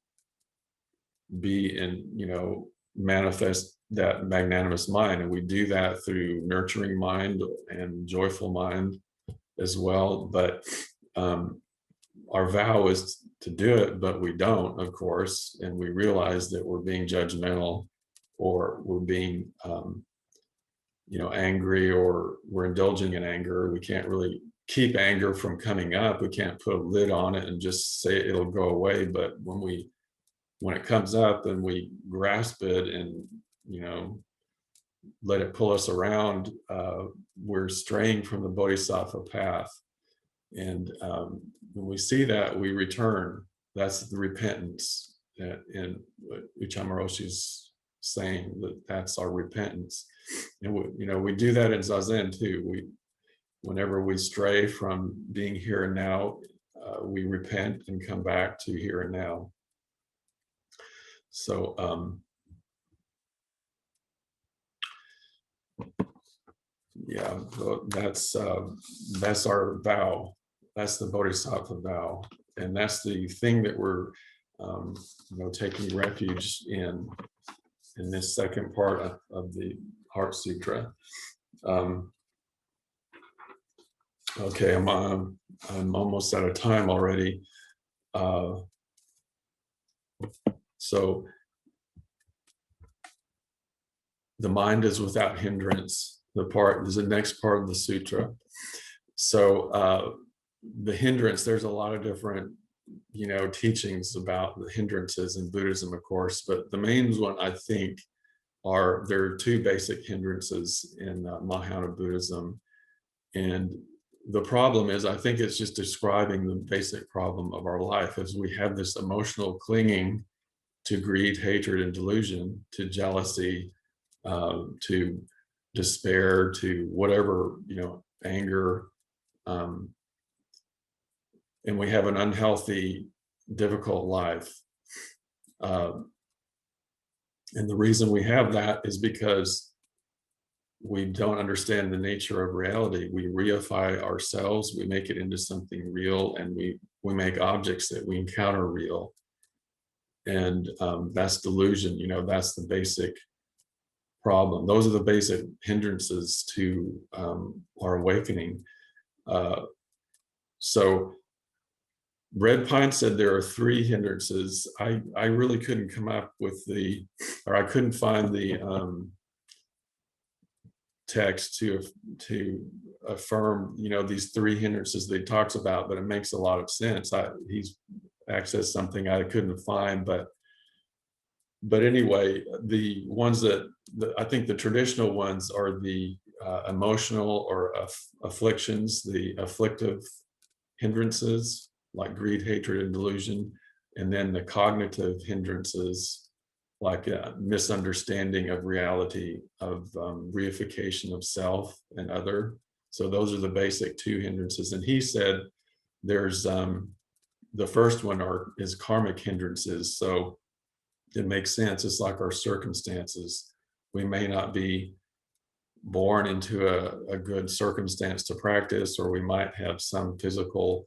be in, manifest that magnanimous mind. And we do that through nurturing mind and joyful mind as well. But our vow is to do it, but we don't, of course. And we realize that we're being judgmental, or we're being angry, or we're indulging in anger. We can't really keep anger from coming up. We can't put a lid on it and just say it'll go away. But when it comes up, and we grasp it and let it pull us around, we're straying from the bodhisattva path. And when we see that, we return. That's the repentance. And Ujjayi Roshi's saying that's our repentance. And we do that in Zazen too. Whenever we stray from being here and now, we repent and come back to here and now. So that's our vow. That's the bodhisattva vow. And that's the thing that we're taking refuge in this second part of the Heart Sutra. Okay, I'm almost out of time already. So the mind is without hindrance. There's the next part of the sutra. So the hindrance, there's a lot of different teachings about the hindrances in Buddhism, of course, but the main one, I think, there are two basic hindrances in Mahayana Buddhism. And the problem is, I think it's just describing the basic problem of our life, as we have this emotional clinging to greed, hatred, and delusion, to jealousy, to despair, to whatever, anger. And we have an unhealthy, difficult life. And the reason we have that is because we don't understand the nature of reality. We reify ourselves, we make it into something real, and we make objects that we encounter real. And that's delusion, that's the basic problem. Those are the basic hindrances to our awakening. So Red Pine said there are three hindrances. I really couldn't come up with I couldn't find the text to affirm, these three hindrances that he talks about, but it makes a lot of sense. He's accessed something I couldn't find, but anyway, the ones that I think the traditional ones are the emotional or afflictions, the afflictive hindrances like greed, hatred, and delusion, and then the cognitive hindrances like misunderstanding of reality, of reification of self and other. So those are the basic two hindrances. And he said there's the first one is karmic hindrances. So it makes sense. It's like our circumstances. We may not be born into a good circumstance to practice, or we might have some physical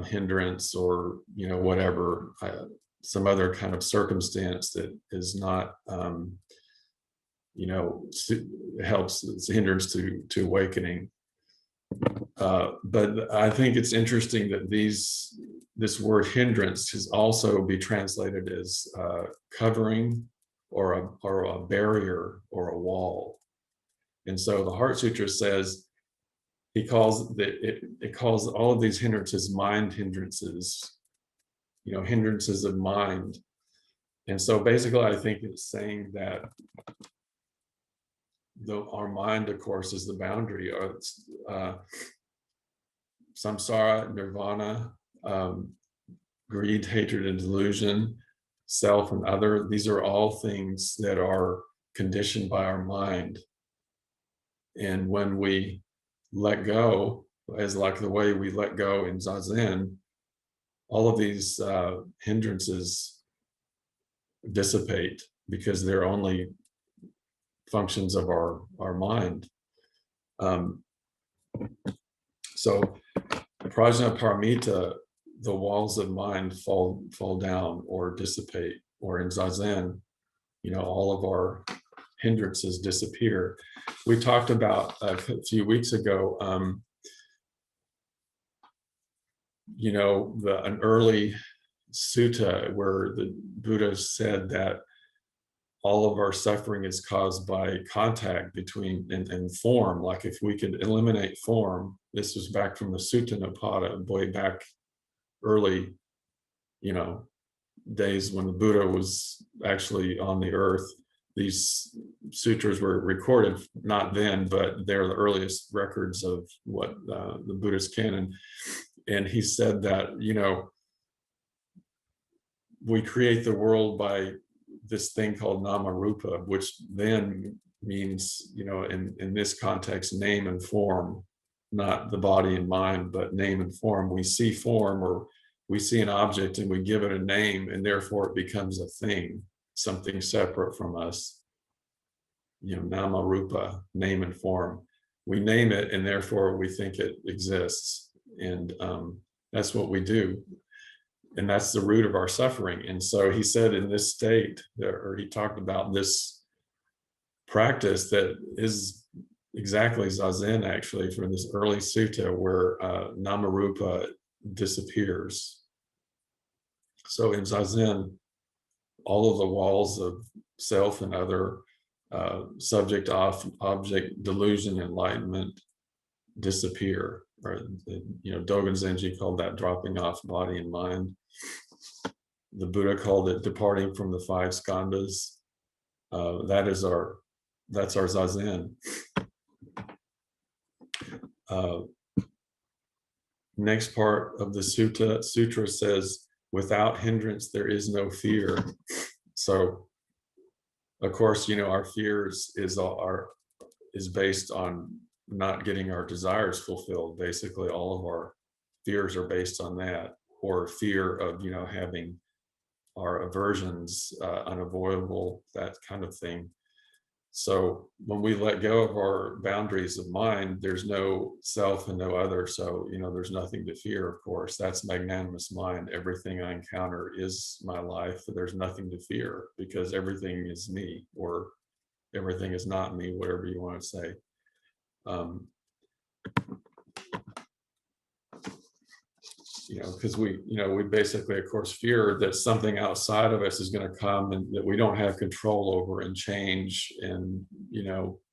hindrance, or whatever, some other kind of circumstance that is not helps, it's a hindrance to awakening. But I think it's interesting that this word hindrance can also be translated as covering, or a barrier, or a wall. And so the Heart Sutra says, it calls all of these hindrances mind hindrances, hindrances of mind. And so basically, I think it's saying that our mind, of course, is the boundary, or samsara, nirvana, greed, hatred, and delusion, self and other. These are all things that are conditioned by our mind. And when we let go, as like the way we let go in Zazen, all of these hindrances dissipate, because they're only functions of our mind. So Prajñāpāramitāhṛdaya, the walls of mind fall down or dissipate, or in Zazen, all of our hindrances disappear. We talked about a few weeks ago, an early sutta where the Buddha said that all of our suffering is caused by contact between and form. Like if we could eliminate form, this was back from the Sutta Nipada, way back early, days when the Buddha was actually on the earth. These sutras were recorded, not then, but they're the earliest records of what the Buddhist canon. And he said that, we create the world by this thing called nama rupa, which then means, in this context, name and form, not the body and mind, but name and form. We see form, or we see an object and we give it a name, and therefore it becomes a thing, something separate from us. Nama rupa, name and form. We name it, and therefore we think it exists. And that's what we do. And that's the root of our suffering. And so he said in this state, or he talked about this practice that is exactly Zazen, actually, from this early sutta where Namarupa disappears. So in Zazen, all of the walls of self and other subject object delusion enlightenment disappear, or Dogen Zenji called that dropping off body and mind. The Buddha called it departing from the five skandhas. That's our Zazen. Next part of the sutra says, without hindrance there is no fear. So of course, our fears is based on not getting our desires fulfilled. Basically, all of our fears are based on that, or fear of having our aversions unavoidable, that kind of thing. So when we let go of our boundaries of mind, there's no self and no other. So there's nothing to fear. Of course, that's magnanimous mind. Everything I encounter is my life. There's nothing to fear because everything is me, or everything is not me, whatever you want to say. Because we basically, of course, fear that something outside of us is going to come and that we don't have control over and change. And,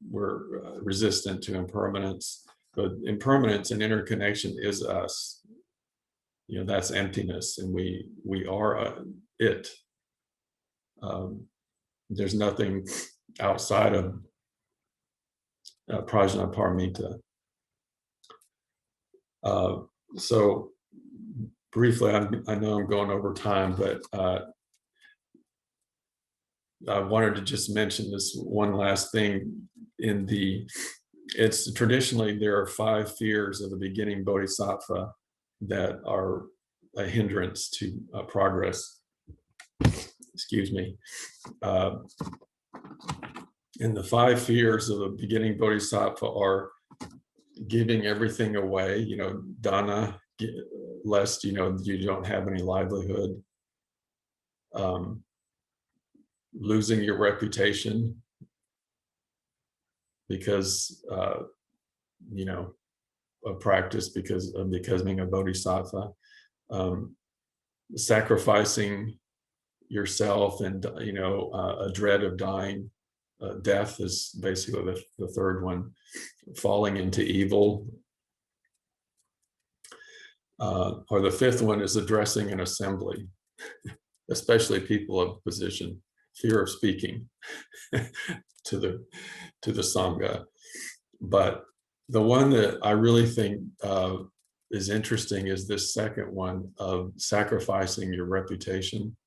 we're resistant to impermanence. But impermanence and interconnection is us. That's emptiness, and we are it. There's nothing outside of Prajñāpāramitāhṛdaya. So briefly, I know I'm going over time, but I wanted to just mention this one last thing. It's traditionally, there are 5 fears of the beginning bodhisattva that are a hindrance to progress. Excuse me. And the 5 fears of the beginning bodhisattva are giving everything away, dana, lest you don't have any livelihood, losing your reputation because of practice, because of becoming a bodhisattva, sacrificing yourself, and a dread of dying. Death is basically the third one. Falling into evil. Or the 5th one is addressing an assembly, especially people of position. Fear of speaking to the Sangha. But the one that I really think is interesting is this second one of sacrificing your reputation,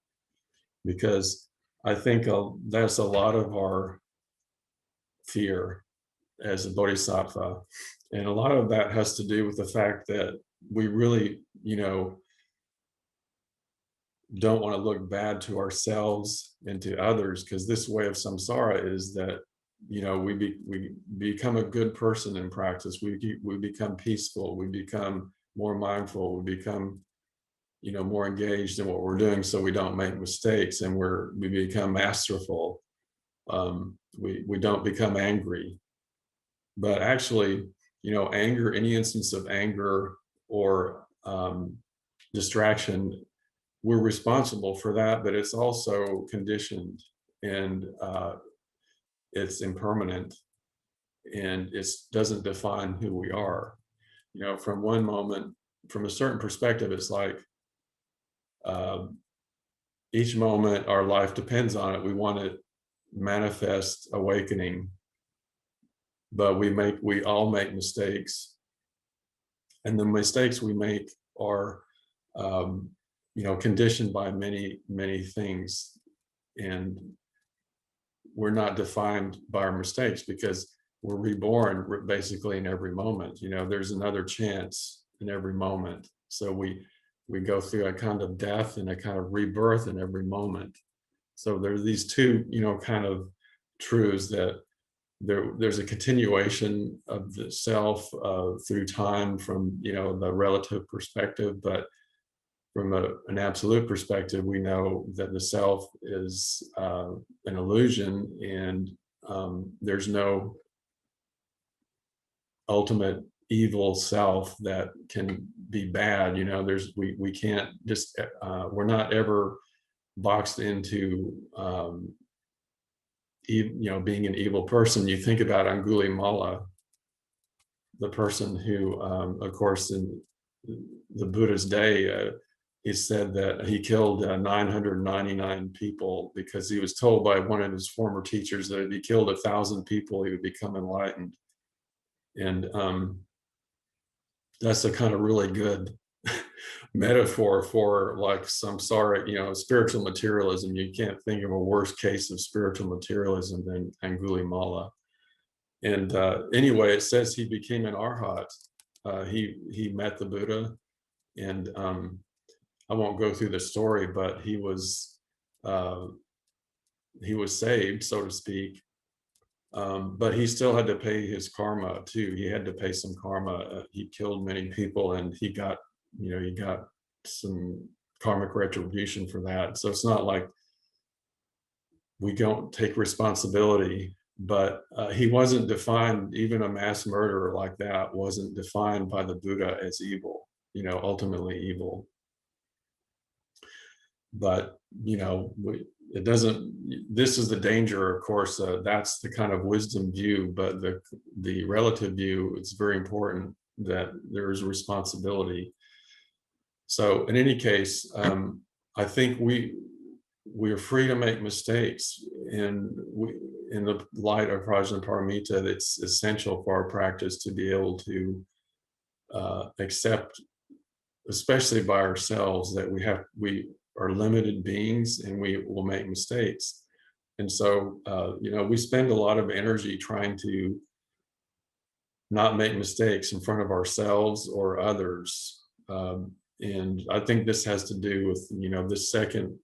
because I think that's a lot of our fear as a bodhisattva. And a lot of that has to do with the fact that we really, don't want to look bad to ourselves and to others, because this way of samsara is that, we become a good person in practice. We become peaceful. We become more mindful. We become, more engaged in what we're doing, so we don't make mistakes, and we become masterful. We don't become angry. But actually, anger, any instance of anger or distraction, we're responsible for that, but it's also conditioned, and it's impermanent, and it doesn't define who we are. From one moment, from a certain perspective, it's like each moment our life depends on it. We want to manifest awakening, but we all make mistakes, and the mistakes we make are conditioned by many, many things, and we're not defined by our mistakes because we're reborn basically in every moment. There's another chance in every moment. So we go through a kind of death and a kind of rebirth in every moment. So there are these two, kind of truths, that there's a continuation of the self through time from, the relative perspective, but from an absolute perspective, we know that the self is an illusion, and there's no ultimate evil self that can be bad. We can't just we're not ever boxed into being an evil person. You think about Angulimala, the person who, of course, in the Buddha's day, he said that he killed 999 people because he was told by one of his former teachers that if he killed 1,000 people, he would become enlightened. And that's a kind of really good metaphor for like samsara, spiritual materialism. You can't think of a worse case of spiritual materialism than Angulimala. And anyway, it says he became an arhat. He met the Buddha, and I won't go through the story, but he was saved, so to speak. But he still had to pay his karma too. He had to pay some karma. He killed many people, and he got some karmic retribution for that. So it's not like we don't take responsibility, but he wasn't defined, even a mass murderer like that wasn't defined by the Buddha as evil, ultimately evil. But, it doesn't, this is the danger, of course. That's the kind of wisdom view, but the relative view, it's very important that there is responsibility. So in any case, I think we're free to make mistakes, and in the light of Prajnaparamita, it's essential for our practice to be able to accept, especially by ourselves, that we are limited beings and we will make mistakes. And so, we spend a lot of energy trying to not make mistakes in front of ourselves or others. And I think this has to do with, this second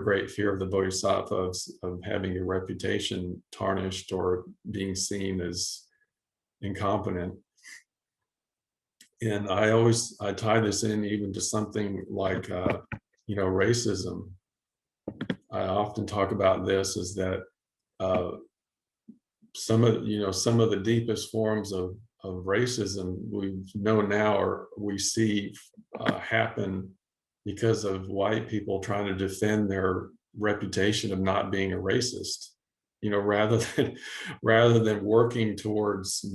great fear of the bodhisattvas, of having your reputation tarnished or being seen as incompetent. And I tie this in even to something like, racism. I often talk about this, is that some of the deepest forms of racism we know now, or we see happen because of white people trying to defend their reputation of not being a racist, rather than working towards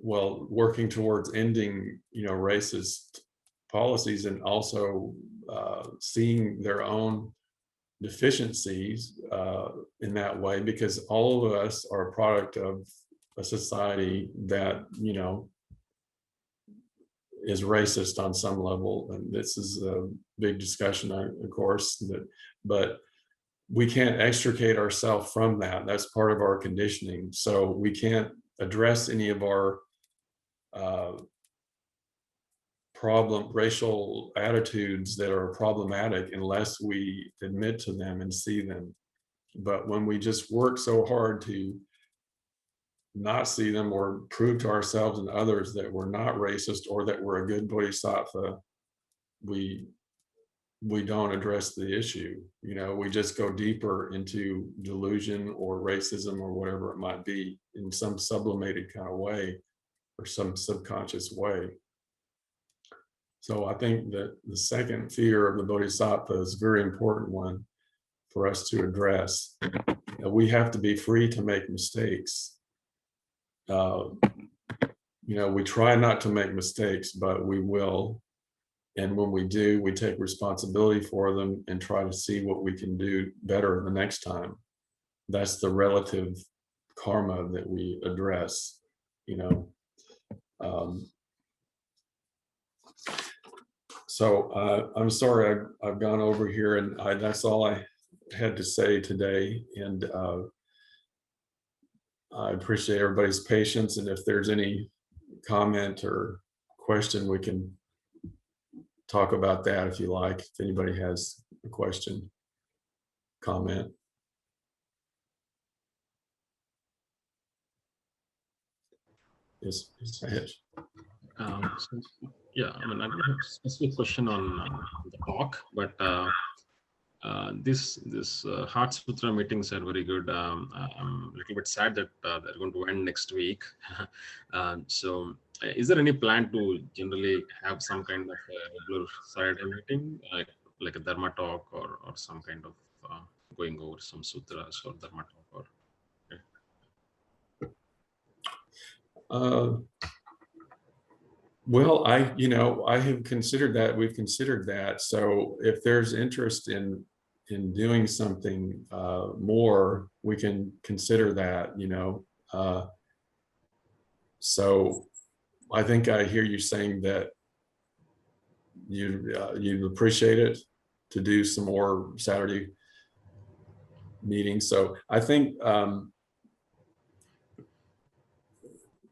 working towards ending, racist policies, and also seeing their own deficiencies in that way, because all of us are a product of a society that, is racist on some level. And this is a big discussion, of course, but we can't extricate ourselves from that. That's part of our conditioning. So we can't address any of our racial attitudes that are problematic unless we admit to them and see them. But when we just work so hard to not see them, or prove to ourselves and others that we're not racist or that we're a good bodhisattva, we don't address the issue. We just go deeper into delusion or racism or whatever it might be, in some sublimated kind of way or some subconscious way. So I think that the second fear of the bodhisattva is a very important one for us to address. We have to be free to make mistakes. We try not to make mistakes, but we will. And when we do, we take responsibility for them and try to see what we can do better the next time. That's the relative karma that we address, So I'm sorry I've gone over here, and that's all I had to say today. And I appreciate everybody's patience. And if there's any comment or question, we can talk about that if you like. If anybody has a question, comment. Yes, So, yeah, I mean, I don't have a specific question on the talk, but this Heart Sutra meetings are very good. I'm a little bit sad that they're going to end next week. Is there any plan to generally have some kind of regular Saturday meeting, like a Dharma talk or some kind of going over some sutras or Dharma talk? Or Well, I have considered that. We've considered that. So if there's interest in doing something more, we can consider that. So I think I hear you saying that you'd appreciate it to do some more Saturday meetings. So I think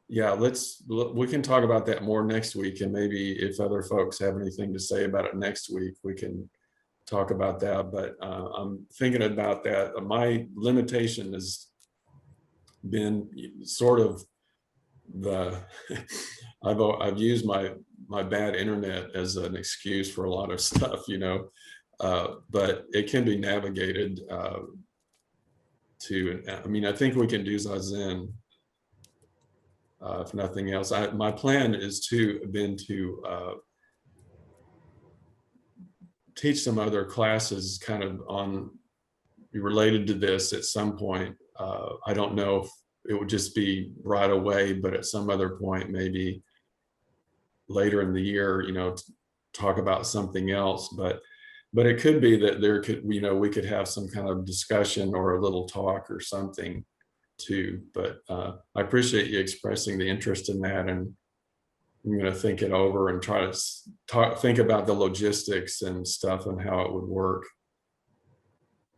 yeah, we can talk about that more next week, and maybe if other folks have anything to say about it next week, we can talk about that. But I'm thinking about that. My limitation has been sort of the I've used my bad internet as an excuse for a lot of stuff, but it can be navigated I mean, I think we can do Zazen. If nothing else, my plan is to teach some other classes kind of related to this at some point. I don't know if it would just be right away, but at some other point, maybe later in the year, talk about something else. But it could be that we could have some kind of discussion or a little talk or something too. But I appreciate you expressing the interest in that, and I'm going to think it over and try to think about the logistics and stuff and how it would work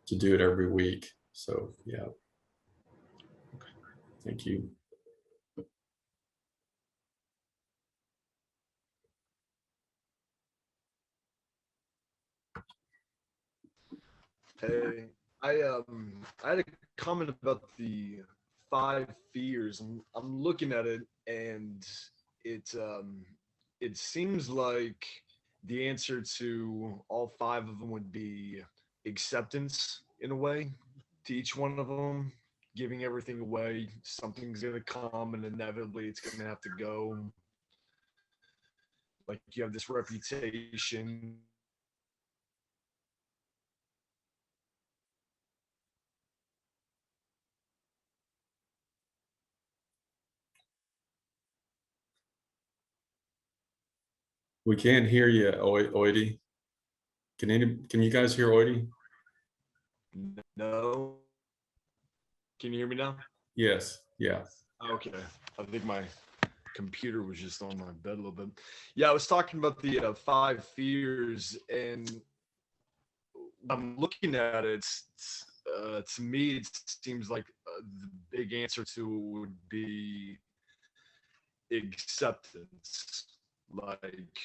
to do it every week. So yeah, thank you. Hey, I had a comment about the five fears. I'm looking at it, and it seems like the answer to all five of them would be acceptance in a way. To each one of them, giving everything away, something's gonna come, and inevitably it's gonna have to go. Like you have this reputation. We can't hear you, Oidi. Can you guys hear Oidi? No. Can you hear me now? Yes. Yeah. Okay. I think my computer was just on my bed a little bit. Yeah, I was talking about the five fears, and I'm looking at it. To me, it seems like the big answer to it would be acceptance. Like,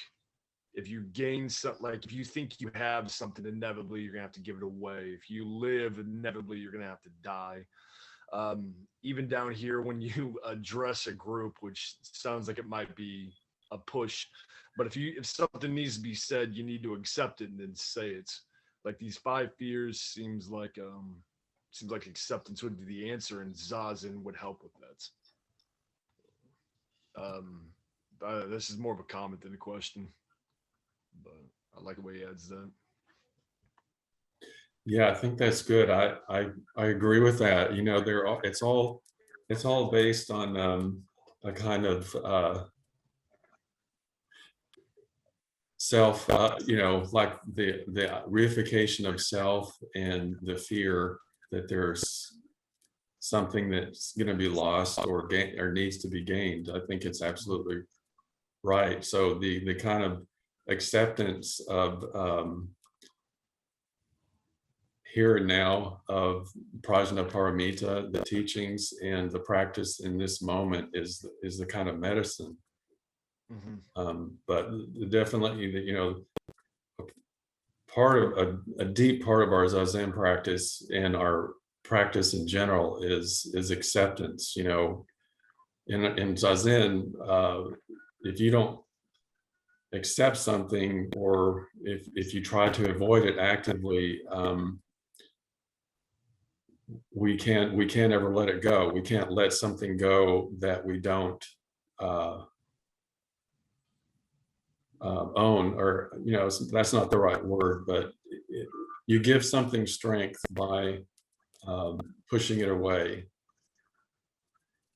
if you gain something, like if you think you have something, inevitably you're gonna have to give it away. If you live, inevitably you're gonna have to die. Even down here, when you address a group, which sounds like it might be a push, but if something needs to be said, you need to accept it and then say it. Like these five fears seems like acceptance would be the answer, and Zazen would help with that. This is more of a comment than a question, but I like the way he adds that. Yeah, I think that's good. I agree with that. It's all based on a kind of self, like the reification of self and the fear that there's something that's going to be lost or needs to be gained. I think it's absolutely right. So the kind of acceptance of here and now of Prajnaparamita, the teachings and the practice in this moment is the kind of medicine. But definitely, part of a deep part of our Zazen practice and our practice in general is acceptance. In Zazen, if you don't accept something, or if you try to avoid it actively, we can't ever let it go. We can't let something go that we don't own, or that's not the right word, but you give something strength by pushing it away.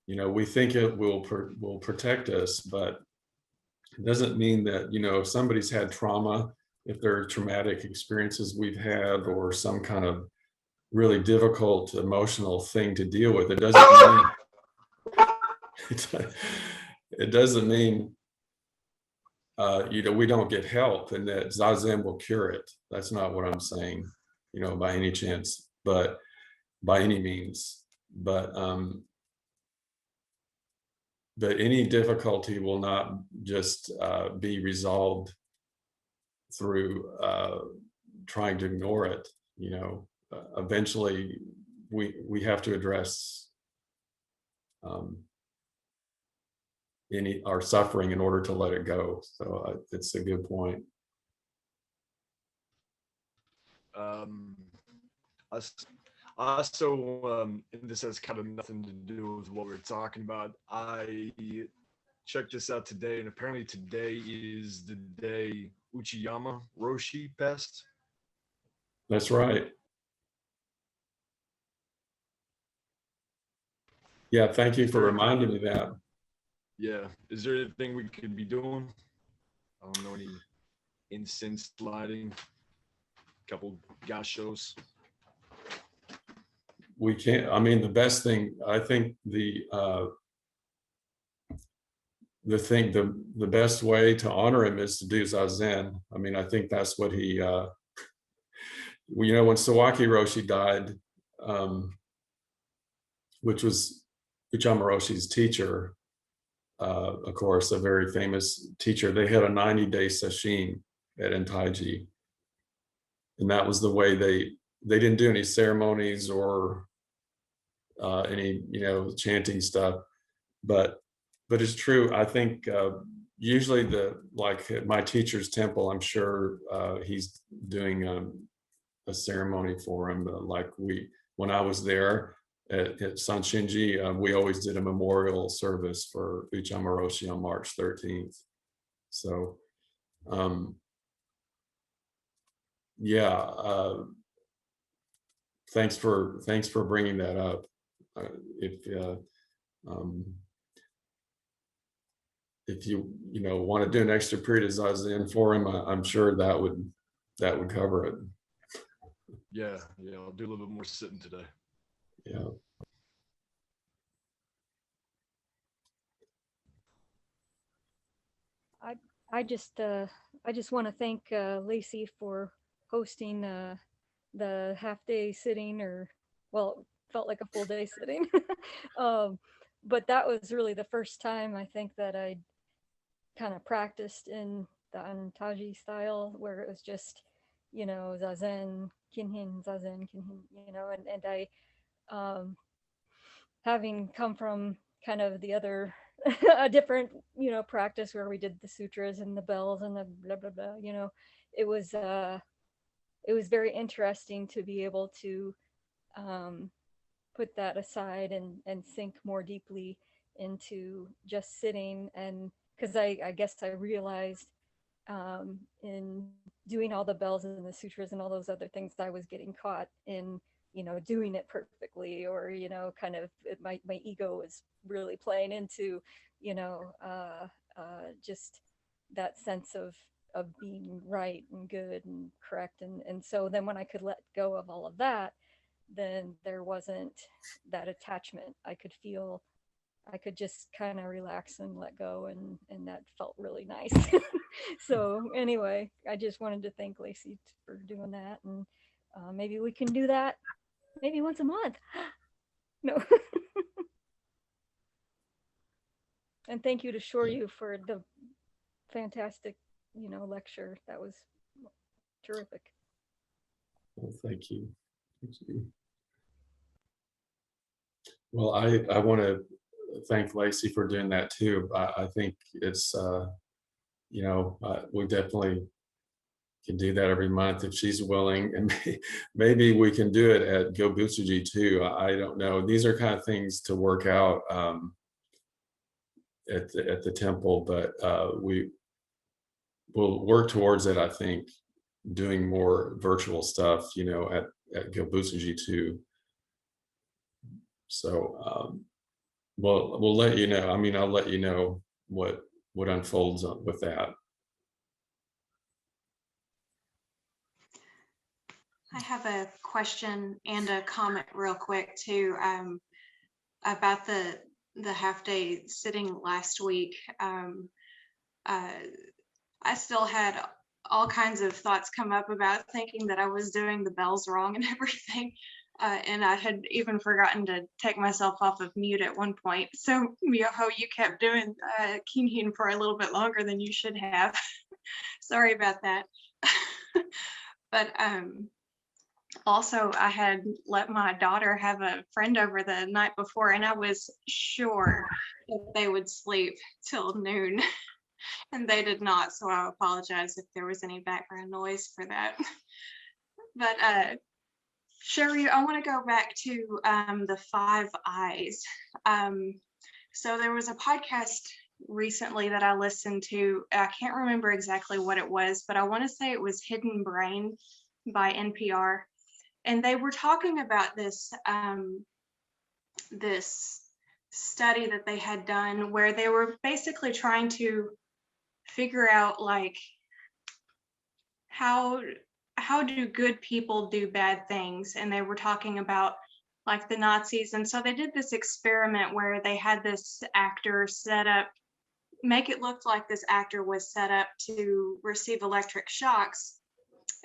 We think it will protect us, but it doesn't mean that, if somebody's had trauma, if there are traumatic experiences we've had, or some kind of really difficult emotional thing to deal with, it doesn't mean we don't get help and that Zazen will cure it. That's not what I'm saying, by any chance, but by any means. But any difficulty will not just be resolved through trying to ignore it. Eventually we have to address our suffering in order to let it go. So it's a good point. Also, and this has kind of nothing to do with what we're talking about. I checked this out today, and apparently today is the day Uchiyama Roshi passed. That's right. Yeah, thank you for reminding me that. Yeah. Is there anything we could be doing? I don't know, any incense lighting, couple gashos. We can't, the best thing, I think the best way to honor him is to do Zazen. I think that's what he, when Sawaki Roshi died, which was Uchiyama Roshi's teacher, of course, a very famous teacher, they had a 90-day sesshin at Entaiji. And that was the way they didn't do any ceremonies or any, chanting stuff. But it's true. I think usually like at my teacher's temple, I'm sure he's doing a ceremony for him. When I was there at Sanshinji, we always did a memorial service for Uchiyama Roshi on March 13th. So, yeah, thanks for bringing that up. If you want to do an extra period of Zazen for him, I'm sure that would cover it. Yeah, I'll do a little bit more sitting today. Yeah. I just want to thank Lacey for hosting the half-day sitting, or well, felt like a full day sitting. But that was really the first time I think that I kind of practiced in the Antaji style, where it was just, Zazen, Kinhin, Zazen, Kinhin, and I, having come from kind of the other, a different, practice where we did the sutras and the bells and the blah, blah, blah, it was very interesting to be able to put that aside and sink more deeply into just sitting. And because I guess I realized in doing all the bells and the sutras and all those other things, I was getting caught in, doing it perfectly, or, kind of my ego was really playing into, just that sense of being right and good and correct. And so then when I could let go of all of that, then there wasn't that attachment. I could just kind of relax and let go, and that felt really nice. So anyway, I just wanted to thank Lacey for doing that, and maybe we can do that maybe once a month. No. And thank you to Shoryu for the fantastic, lecture. That was terrific. Well, thank you. Thank you. Well, I want to thank Lacey for doing that too. I think it's, we definitely can do that every month if she's willing, and maybe we can do it at Gyobutsuji too. I don't know. These are kind of things to work out at the temple, but we will work towards it. I think doing more virtual stuff, at Gyobutsuji too. So we'll let you know. I mean, I'll let you know what unfolds with that. I have a question and a comment real quick too, about the half day sitting last week. I still had all kinds of thoughts come up about thinking that I was doing the bells wrong and everything. And I had even forgotten to take myself off of mute at one point. So Myoho, you kept doing Kinhin for a little bit longer than you should have. Sorry about that. But also, I had let my daughter have a friend over the night before, and I was sure that they would sleep till noon, and they did not. So I apologize if there was any background noise for that. But Shoryu, I want to go back to the 5 eyes. So there was a podcast recently that I listened to. I can't remember exactly what it was, but I want to say it was Hidden Brain by NPR. And they were talking about this this study that they had done where they were basically trying to figure out, like, how do good people do bad things? And they were talking about, like, the Nazis. And so they did this experiment where they had this actor set up, make it look like this actor was set up to receive electric shocks.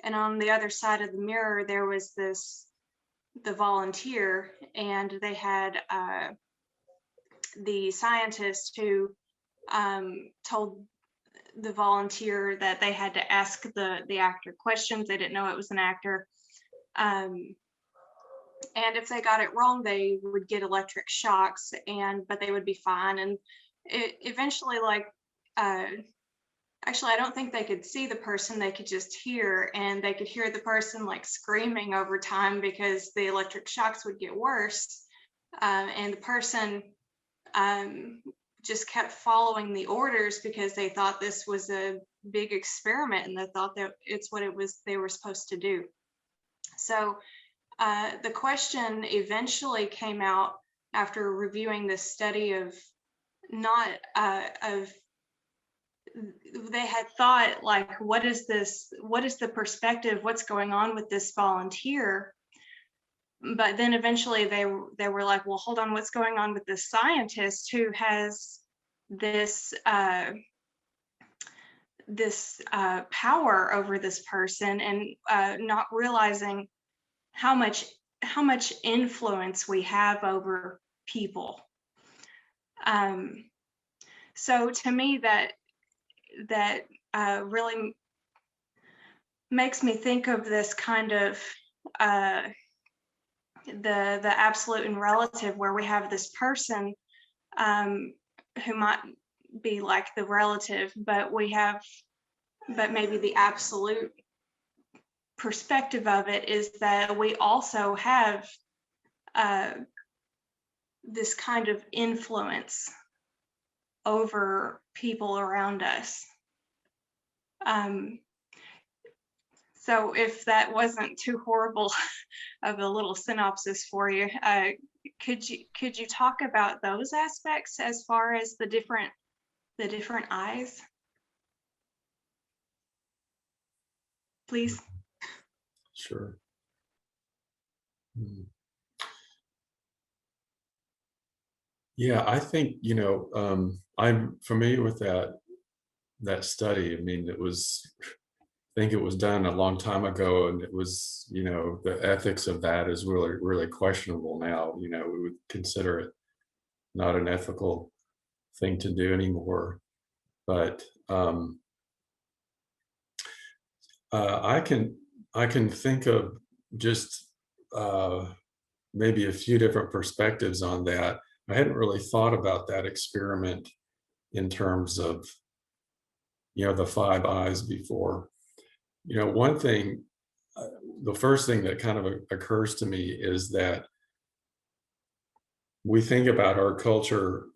And on the other side of the mirror, there was the volunteer, and they had the scientist who told the volunteer that they had to ask the actor questions. They didn't know it was an actor. And if they got it wrong, they would get electric shocks, but they would be fine. And eventually, like, actually, I don't think they could see the person, they could just hear, and they could hear the person, like, screaming over time because the electric shocks would get worse. And the person just kept following the orders because they thought this was a big experiment, and they thought that it's what they were supposed to do. So the question eventually came out after reviewing this study of they had thought, like, what is the perspective, what's going on with this volunteer? But then eventually they were like, well, hold on, what's going on with this scientist who has this power over this person, and not realizing how much influence we have over people. So to me, that really makes me think of this kind of the absolute and relative, where we have this person who might be like the relative, but maybe the absolute perspective of it is that we also have this kind of influence over people around us. So if that wasn't too horrible of a little synopsis for you, could you talk about those aspects as far as the different eyes, please? Sure. Yeah, I think, I'm familiar with that study. I mean, I think it was done a long time ago, and it was, the ethics of that is really, really questionable now. We would consider it not an ethical thing to do anymore. But I can think of just maybe a few different perspectives on that. I hadn't really thought about that experiment in terms of, the 5 eyes before. One thing, the first thing that kind of occurs to me is that we think about our culture,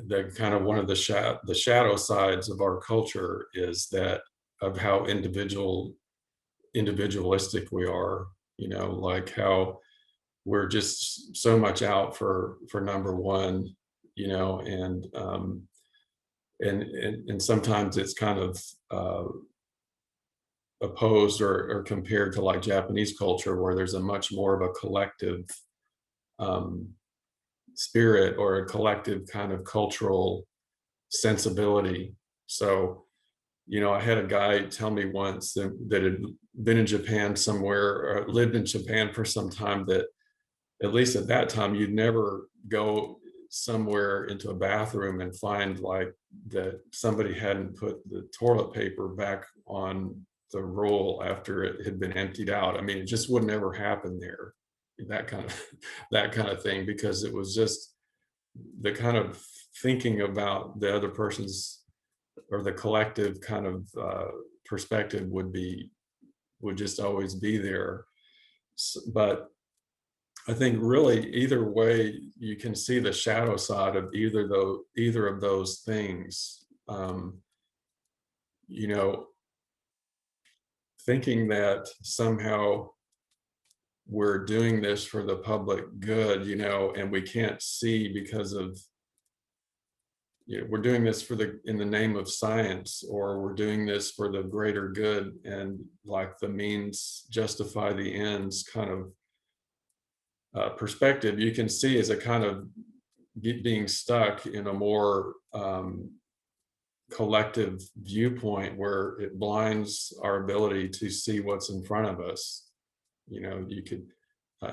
the kind of one of the shadow sides of our culture is that of how individualistic we are, like how we're just so much out for number one, and sometimes it's kind of opposed or compared to like Japanese culture, where there's a much more of a collective spirit or a collective kind of cultural sensibility. So, I had a guy tell me once that had been in Japan somewhere, or lived in Japan for some time, that at least at that time, you'd never go somewhere into a bathroom and find like that somebody hadn't put the toilet paper back on the roll after it had been emptied out. I mean, it just would never happen there, that kind of thing, because it was just the kind of thinking about the other person's or the collective kind of perspective would just always be there. But I think really either way, you can see the shadow side of either of those things. Thinking that somehow we're doing this for the public good, and we can't see because of, we're doing this in the name of science, or we're doing this for the greater good, and like the means justify the ends kind of perspective, you can see as a kind of being stuck in a more collective viewpoint where it blinds our ability to see what's in front of us. You could,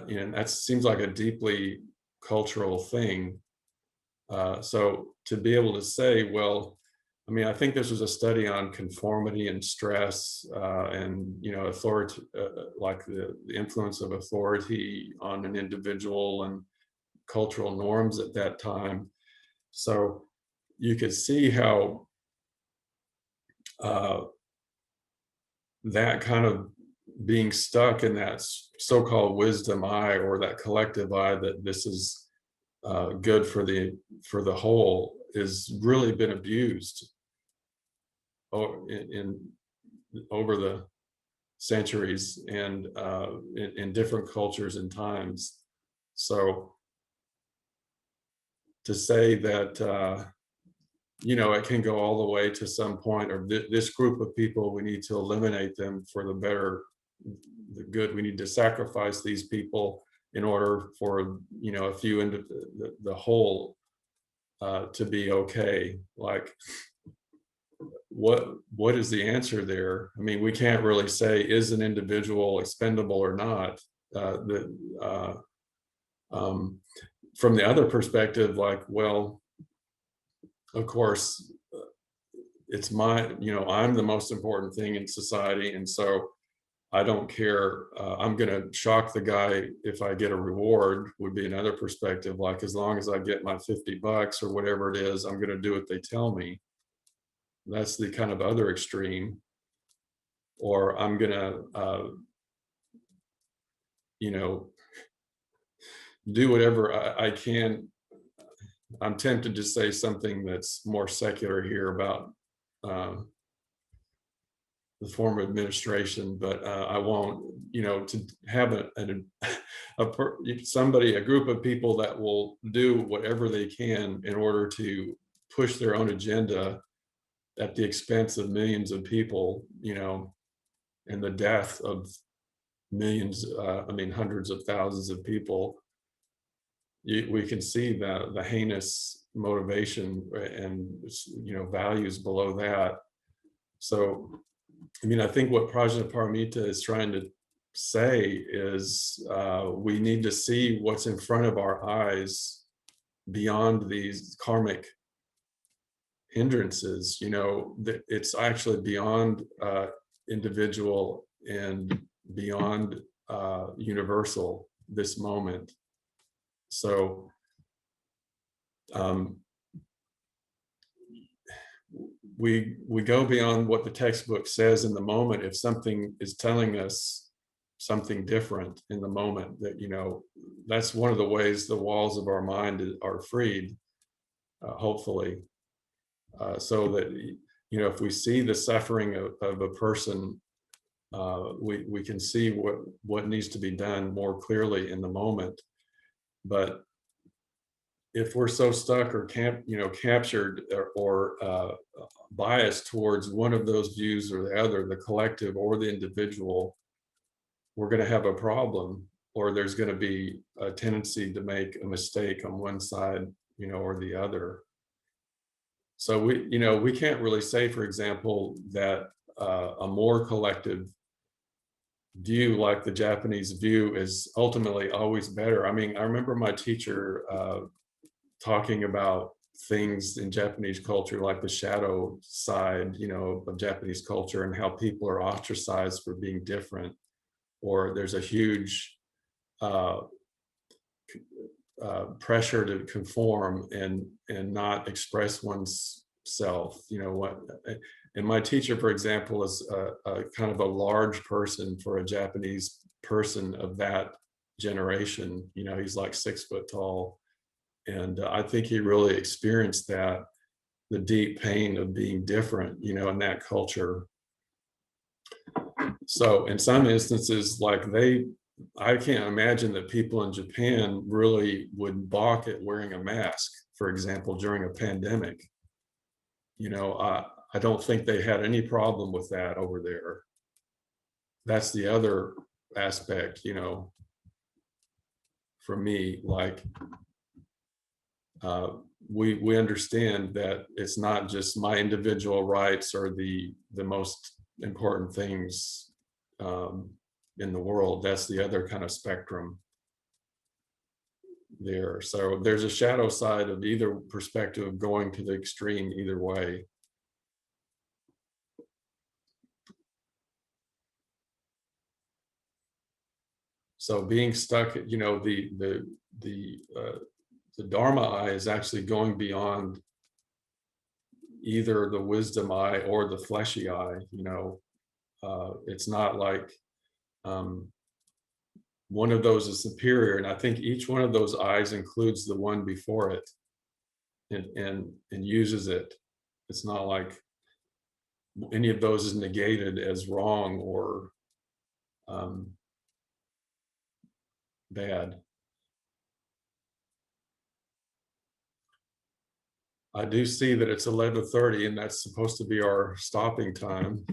that seems like a deeply cultural thing. So to be able to say, well, I mean, I think this was a study on conformity and stress, and authority, like the influence of authority on an individual and cultural norms at that time. So you could see how that kind of being stuck in that so-called wisdom eye, or that collective eye, that this is good for the whole, is really been abused over the centuries, and in different cultures and times. So to say that it can go all the way to some point, or this group of people, we need to eliminate them for the good, we need to sacrifice these people in order for a few into the whole to be okay. Like, what is the answer there? I mean, we can't really say, is an individual expendable or not? From the other perspective, like, well, of course, it's I'm the most important thing in society, and so I don't care. I'm going to shock the guy if I get a reward, would be another perspective. Like, as long as I get my $50 or whatever it is, I'm going to do what they tell me. That's the kind of other extreme. Or I'm going to, do whatever I can. I'm tempted to say something that's more secular here about the form of administration, but I won't. To have a group of people that will do whatever they can in order to push their own agenda at the expense of millions of people, and the death of millions, hundreds of thousands of people. We can see the heinous motivation and values below that. So, I think what Prajnaparamita is trying to say is we need to see what's in front of our eyes beyond these karmic hindrances. That it's actually beyond individual and beyond universal, this moment. So we go beyond what the textbook says in the moment. If something is telling us something different in the moment, that, you know, that's one of the ways the walls of our mind are freed, hopefully, so that, you know, if we see the suffering of a person, we can see what needs to be done more clearly in the moment. But if we're so stuck or captured or biased towards one of those views or the other, the collective or the individual, we're going to have a problem, or there's going to be a tendency to make a mistake on one side, you know, or the other. So we can't really say, for example, that a more collective view like the Japanese view is ultimately always better. I mean, I remember my teacher talking about things in Japanese culture, like the shadow side, you know, of Japanese culture, and how people are ostracized for being different, or there's a huge pressure to conform and not express one's self. You know what? And my teacher, for example, is a kind of a large person for a Japanese person of that generation. You know, he's like 6 foot tall. And I think he really experienced that, the deep pain of being different, you know, in that culture. So in some instances, like I can't imagine that people in Japan really would balk at wearing a mask, for example, during a pandemic. You know, I don't think they had any problem with that over there. That's the other aspect, you know, for me, like, we understand that it's not just my individual rights are the most important things in the world. That's the other kind of spectrum there. So there's a shadow side of either perspective, going to the extreme either way. So being stuck, you know, the Dharma eye is actually going beyond either the wisdom eye or the fleshy eye. You know, it's not like one of those is superior, and I think each one of those eyes includes the one before it and uses it. It's not like any of those is negated as wrong or bad. I do see that it's 11:30 and that's supposed to be our stopping time.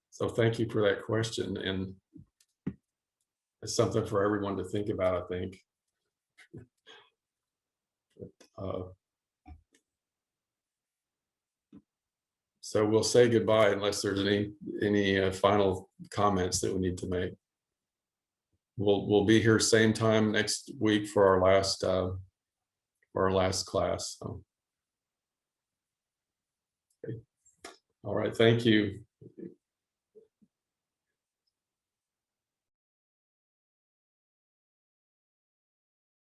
So thank you for that question. And it's something for everyone to think about, I think. So we'll say goodbye unless there's any final comments that we need to make. We'll be here same time next week for our last class. So. Okay. All right, thank you.